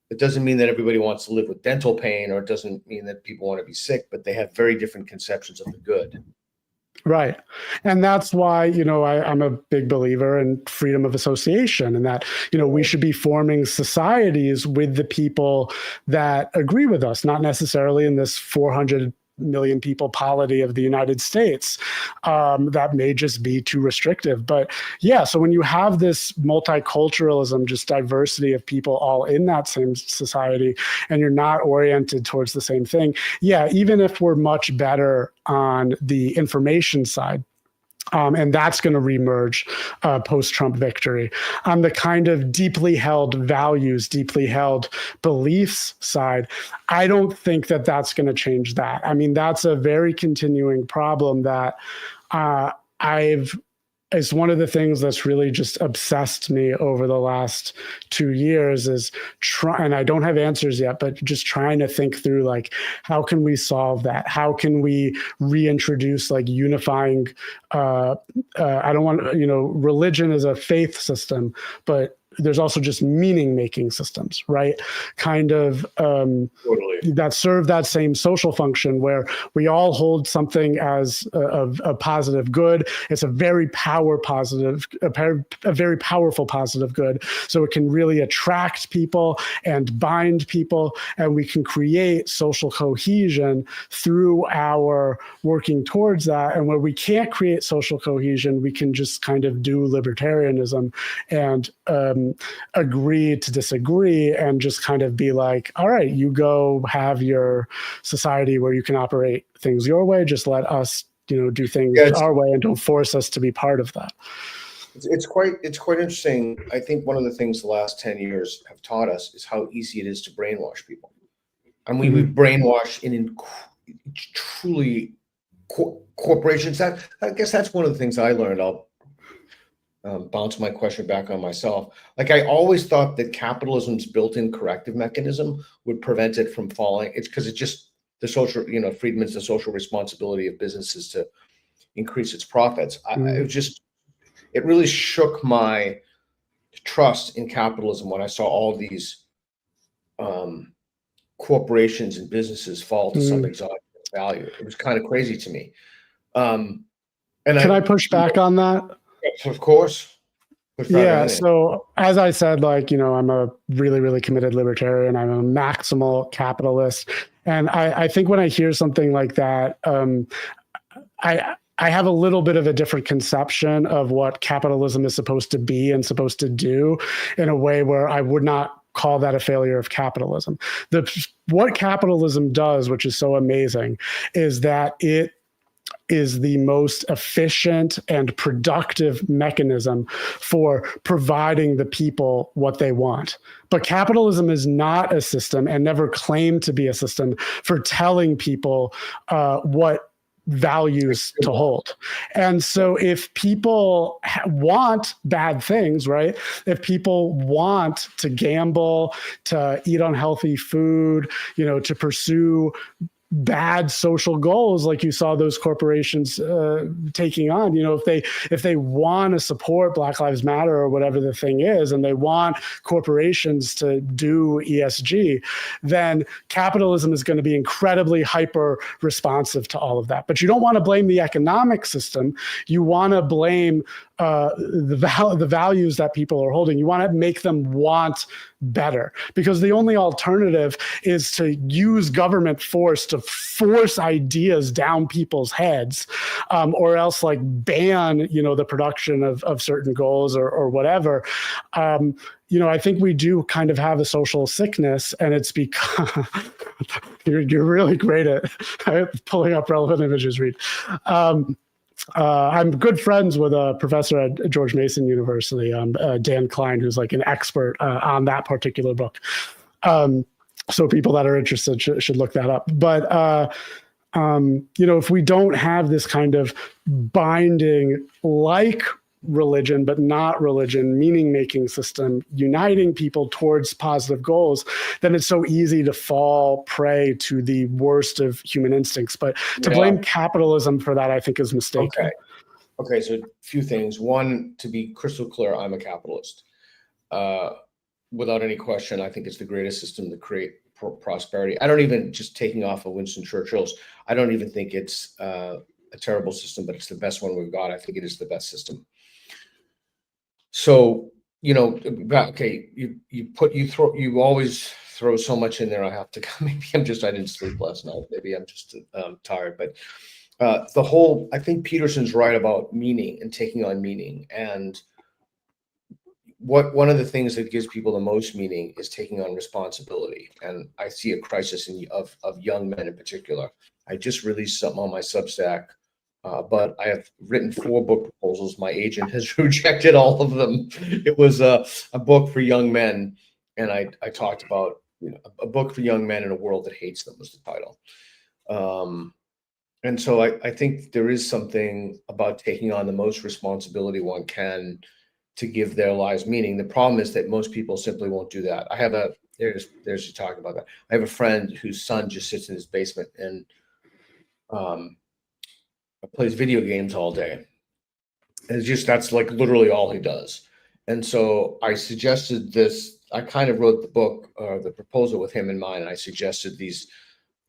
it doesn't mean that everybody wants to live with dental pain, or it doesn't mean that people want to be sick, but they have very different conceptions of the good. Right. And that's why, I'm a big believer in freedom of association, and that, we should be forming societies with the people that agree with us, not necessarily in this 400 million people polity of the United States. That may just be too restrictive. But yeah, so when you have this multiculturalism, just diversity of people all in that same society, and you're not oriented towards the same thing, yeah, even if we're much better on the information side, and that's going to reemerge post-Trump victory. On the kind of deeply held values, deeply held beliefs side, I don't think that that's going to change that. I mean, that's a very continuing problem that it's one of the things that's really just obsessed me over the last 2 years is and I don't have answers yet, but just trying to think through, like, how can we solve that? How can we reintroduce, like, unifying, I don't want, religion is a faith system, but there's also just meaning-making systems, right? Kind of Totally. that serve that same social function where we all hold something as a positive good. It's a very very powerful positive good. So it can really attract people and bind people, and we can create social cohesion through our working towards that. And where we can't create social cohesion, we can just kind of do libertarianism and agree to disagree, and just kind of be like, all right, you go have your society where you can operate things your way. Just let us, do things our way, and don't force us to be part of that. It's quite interesting. I think one of the things the last 10 years have taught us is how easy it is to brainwash people. And we brainwash in truly corporations. I guess that's one of the things I learned. I'll bounce my question back on myself. Like, I always thought that capitalism's built-in corrective mechanism would prevent it from falling. It's because it's just the social, Friedman's the social responsibility of businesses to increase its profits. It really shook my trust in capitalism when I saw all these corporations and businesses fall to some exotic value. It was kind of crazy to me. And Can I push back on that? Of course. Yeah. So as I said, I'm a really, really committed libertarian. I'm a maximal capitalist. And I think when I hear something like that, I have a little bit of a different conception of what capitalism is supposed to be and supposed to do, in a way where I would not call that a failure of capitalism. What capitalism does, which is so amazing, is that it is the most efficient and productive mechanism for providing the people what they want. But capitalism is not a system, and never claimed to be a system, for telling people what values to hold. And so if people want bad things, right? If people want to gamble, to eat unhealthy food, to pursue bad social goals, like you saw those corporations taking on, if they want to support Black Lives Matter or whatever the thing is, and they want corporations to do ESG, then capitalism is going to be incredibly hyper responsive to all of that. But you don't want to blame the economic system. You want to blame the values that people are holding. You want to make them want better, because the only alternative is to use government force to force ideas down people's heads, or else ban, the production of certain goals or whatever. I think we do kind of have a social sickness, and it's because you're really great at pulling up relevant images, Reed. I'm good friends with a professor at George Mason University, Dan Klein, who's an expert on that particular book. So people that are interested should look that up. But, if we don't have this kind of binding, like religion, but not religion, meaning-making system, uniting people towards positive goals, then it's so easy to fall prey to the worst of human instincts. But to blame capitalism for that, I think, is mistaken. Okay, so a few things. One, to be crystal clear, I'm a capitalist. Without any question, I think it's the greatest system to create prosperity. I don't even, just taking off of Winston Churchill's, I don't even think it's a terrible system, but it's the best one we've got. I think it is the best system. So, you know, okay, you always throw so much in there. I have to, maybe I didn't sleep last night. Maybe I'm just tired, but I think Peterson's right about meaning and taking on meaning. And one of the things that gives people the most meaning is taking on responsibility. And I see a crisis of young men in particular. I just released something on my Substack, but I have written 4 book proposals. My agent has rejected all of them. It was a book for young men. And I talked about, you know, a book for young men in a world that hates them was the title. And so I think there is something about taking on the most responsibility one can to give their lives meaning. The problem is that most people simply won't do that. I have there's you talking about that. I have a friend whose son just sits in his basement and plays video games all day. And that's like literally all he does. And so I suggested this. I kind of wrote the book, the proposal with him in mind. And I suggested these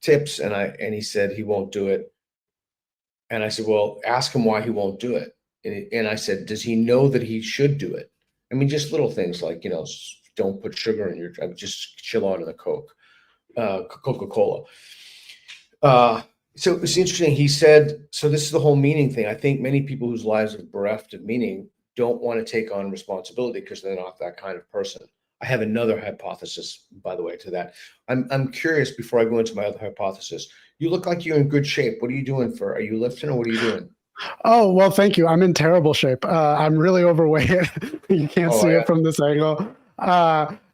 tips, and he said he won't do it. And I said, well, ask him why he won't do it. And I said, does he know that he should do it? I mean, just little things like, you know, don't put sugar in your drink, just chill out in the Coca-Cola. So it's interesting. He said, so this is the whole meaning thing. I think many people whose lives are bereft of meaning don't want to take on responsibility because they're not that kind of person. I have another hypothesis, by the way, to that. I'm curious, before I go into my other hypothesis, you look like you're in good shape. What are you doing are you lifting or what are you doing? Oh, well, thank you. I'm in terrible shape. I'm really overweight. You can't see it from this angle.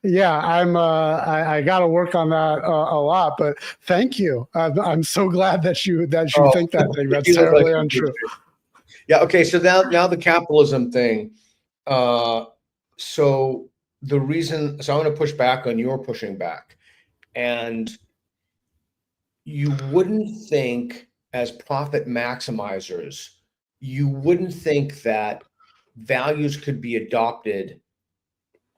Yeah, I got to work on that a lot, but thank you. I'm so glad that you think that thing. That's terribly untrue. Yeah. Okay. So now the capitalism thing. So I'm going to push back on your pushing back, and you wouldn't think, as profit maximizers, you wouldn't think that values could be adopted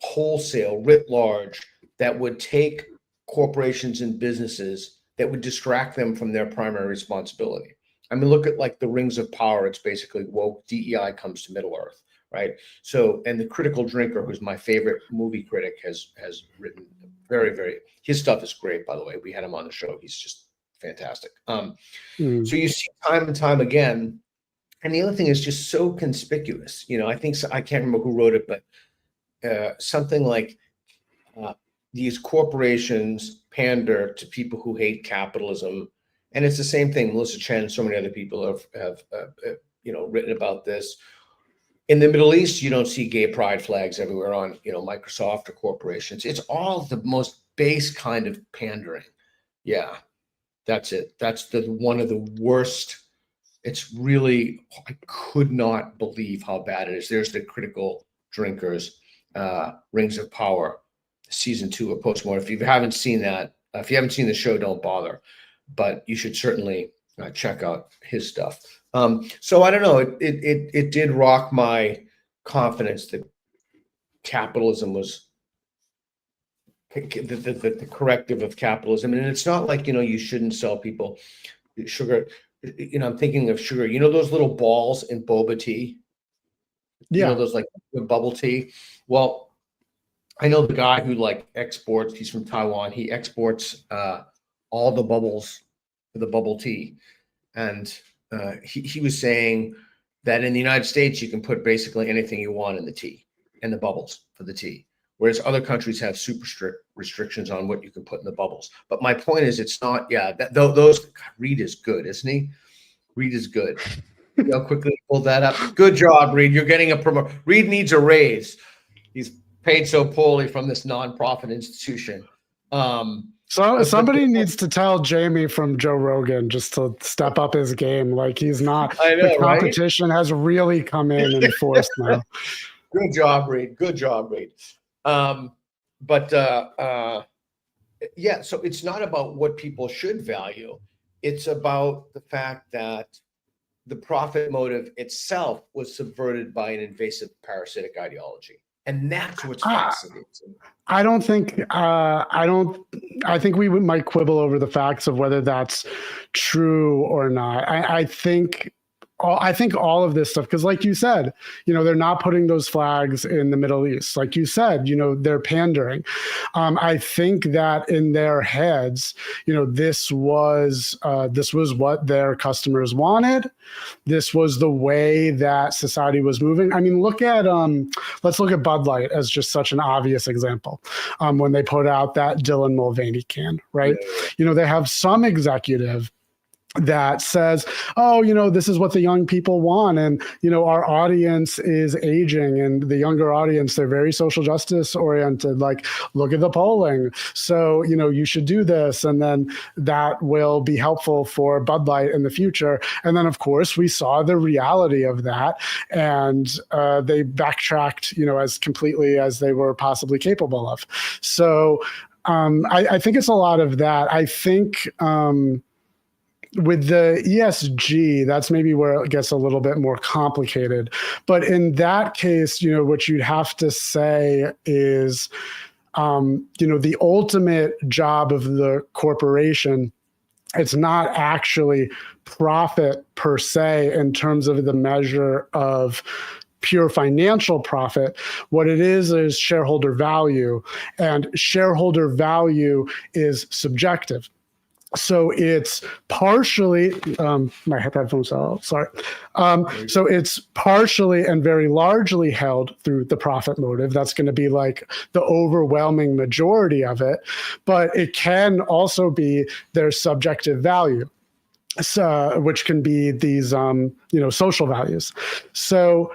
wholesale, writ large, that would take corporations and businesses, that would distract them from their primary responsibility. I mean, look at like the Rings of Power. It's basically woke DEI comes to Middle Earth, right? So, and the Critical Drinker, who's my favorite movie critic, has written his stuff is great, by the way. We had him on the show. He's just fantastic. So you see time and time again. And the other thing is just so conspicuous. You know, I can't remember who wrote it, but something like these corporations pander to people who hate capitalism. And it's the same thing. Melissa Chen and so many other people have written about this. In the Middle East, you don't see gay pride flags everywhere on, you know, Microsoft or corporations. It's all the most base kind of pandering. Yeah, that's it. That's one of the worst. It's really, I could not believe how bad it is. There's the Critical Drinkers, Rings of Power, season 2 of Postmortem. If you haven't seen that, if you haven't seen the show, don't bother. But you should certainly check out his stuff. So I don't know. It did rock my confidence that capitalism was the corrective of capitalism. And it's not like, you know, you shouldn't sell people sugar. You know, I'm thinking of sugar. You know those little balls in boba tea? Yeah. You know, those like bubble tea? Well, I know the guy who like exports, he's from Taiwan. He exports all the bubbles for the bubble tea. And he was saying that in the United States, you can put basically anything you want in the tea and the bubbles for the tea. Whereas other countries have super strict restrictions on what you can put in the bubbles. But my point is, it's not, Reed is good, isn't he? Reed is good. You know, quickly pull that up. Good job, Reed. You're getting a promotion. Reed needs a raise. He's paid so poorly from this nonprofit institution. So But somebody needs to tell Jamie from Joe Rogan just to step up his game. Like he's not. I The know, right? competition has really come in force now. Good job, Reed. Good job, Reed. But yeah, so it's not about what people should value. It's about the fact that the profit motive itself was subverted by an invasive parasitic ideology. And that's what's fascinating. I don't think I think we might quibble over the facts of whether that's true or not. I think all of this stuff, because like you said, they're not putting those flags in the Middle East. Like you said, they're pandering. I think that in their heads, this was what their customers wanted. This was the way that society was moving. I mean, let's look at Bud Light as just such an obvious example. When they put out that Dylan Mulvaney can, right? They have some executive that says, oh, this is what the young people want. And, our audience is aging, and the younger audience, they're very social justice oriented. Like, look at the polling. So, you should do this. And then that will be helpful for Bud Light in the future. And then, of course, we saw the reality of that. And they backtracked, as completely as they were possibly capable of. So I think it's a lot of that. I think with the ESG, that's maybe where it gets a little bit more complicated. But in that case, what you'd have to say is, the ultimate job of the corporation, it's not actually profit per se in terms of the measure of pure financial profit. What it is shareholder value, and shareholder value is subjective. So it's partially, my headphones out, sorry. So it's partially and very largely held through the profit motive. That's going to be like the overwhelming majority of it, but it can also be their subjective value. So, which can be these, social values. So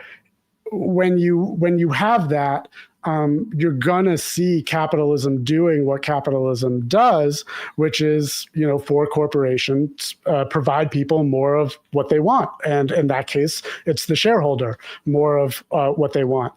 when you have that, you're going to see capitalism doing what capitalism does, which is, for corporations, provide people more of what they want. And in that case, it's the shareholder, more of what they want.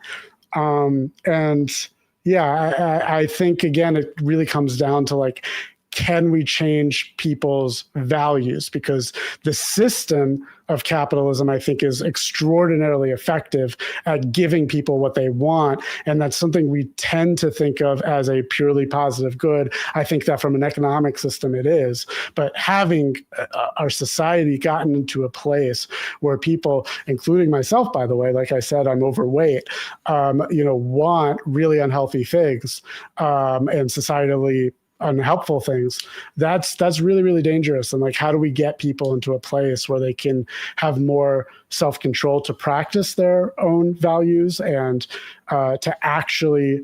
And yeah, I think, again, it really comes down to like, can we change people's values? Because the system of capitalism, I think, is extraordinarily effective at giving people what they want. And that's something we tend to think of as a purely positive good. I think that from an economic system, it is. But having our society gotten into a place where people, including myself, by the way, like I said, I'm overweight, want really unhealthy things and societally unhelpful things, that's really, really dangerous. And like, how do we get people into a place where they can have more self-control to practice their own values and to actually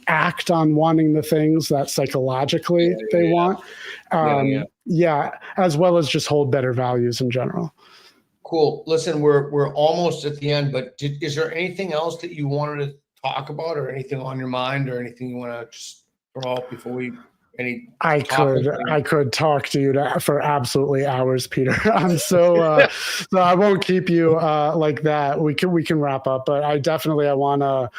act on wanting the things that psychologically they want, as well as just hold better values in general. Cool. Listen, we're almost at the end, but is there anything else that you wanted to talk about, or anything on your mind, or anything you want to just throw out before we I could talk to you for absolutely hours, Peter. So I won't keep you like that. We can wrap up, but I want to.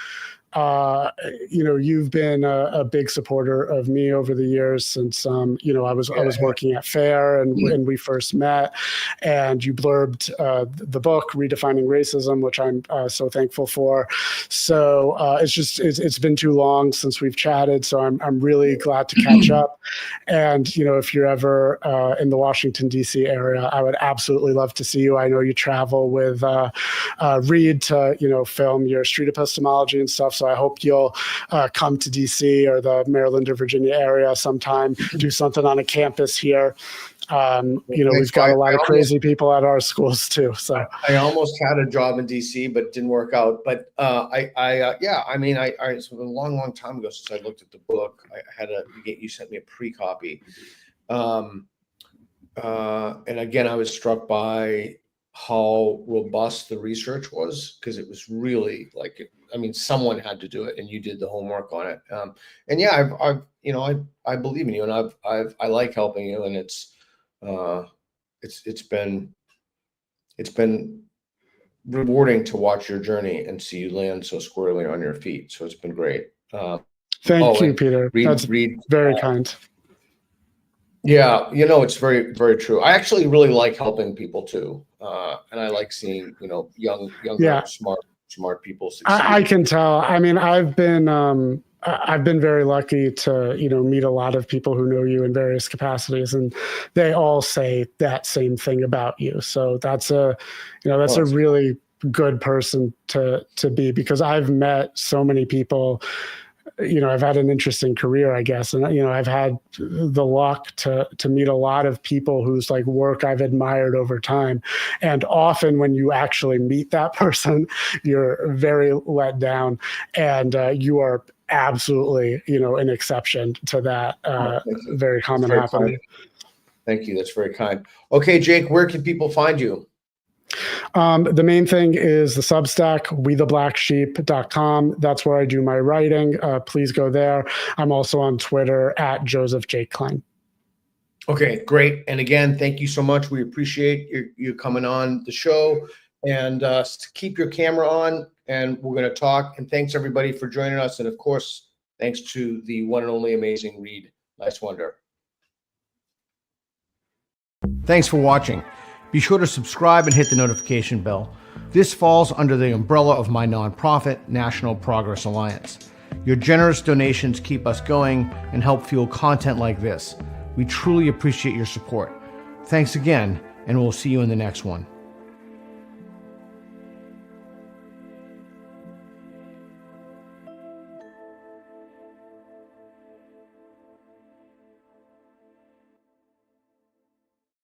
You've been a big supporter of me over the years since, I was working at FAIR and when we first met, and you blurbed the book Redefining Racism, which I'm so thankful for. So it's been too long since we've chatted. So I'm really glad to catch up. And, if you're ever in the Washington, D.C. area, I would absolutely love to see you. I know you travel with Reed to, film your street epistemology and stuff. So I hope you'll come to DC or the Maryland or Virginia area sometime, do something on a campus here. We've got a lot of crazy people at our schools too. So I almost had a job in DC, but didn't work out. But it's a long time ago since I looked at the book. You sent me a pre-copy. And again, I was struck by how robust the research was, because it was really like, I mean, someone had to do it, and you did the homework on it. And yeah, I believe in you, and I like helping you, and it's been rewarding to watch your journey and see you land so squarely on your feet. So it's been great. Thank you, Peter. That's very kind. Yeah, it's very, very true. I actually really like helping people too, and I like seeing younger, smart people succeed. I can tell. I mean, I've been very lucky to meet a lot of people who know you in various capacities, and they all say that same thing about you. So that's a really good person to be, because I've met so many people. I've had an interesting career, I guess. And, I've had the luck to meet a lot of people whose work I've admired over time. And often when you actually meet that person, you're very let down, and you are absolutely, an exception to that very common happening. Thank you. That's very kind. Okay, Jake, where can people find you? The main thing is the Substack, wetheblacksheep.com. That's where I do my writing. Please go there. I'm also on Twitter at Joseph Jake Klein. Okay, great. And again, thank you so much. We appreciate you coming on the show, and keep your camera on, and we're going to talk. And thanks everybody for joining us. And of course, thanks to the one and only amazing Reed. Nice wonder. Thanks for watching. Be sure to subscribe and hit the notification bell. This falls under the umbrella of my nonprofit, National Progress Alliance. Your generous donations keep us going and help fuel content like this. We truly appreciate your support. Thanks again, and we'll see you in the next one.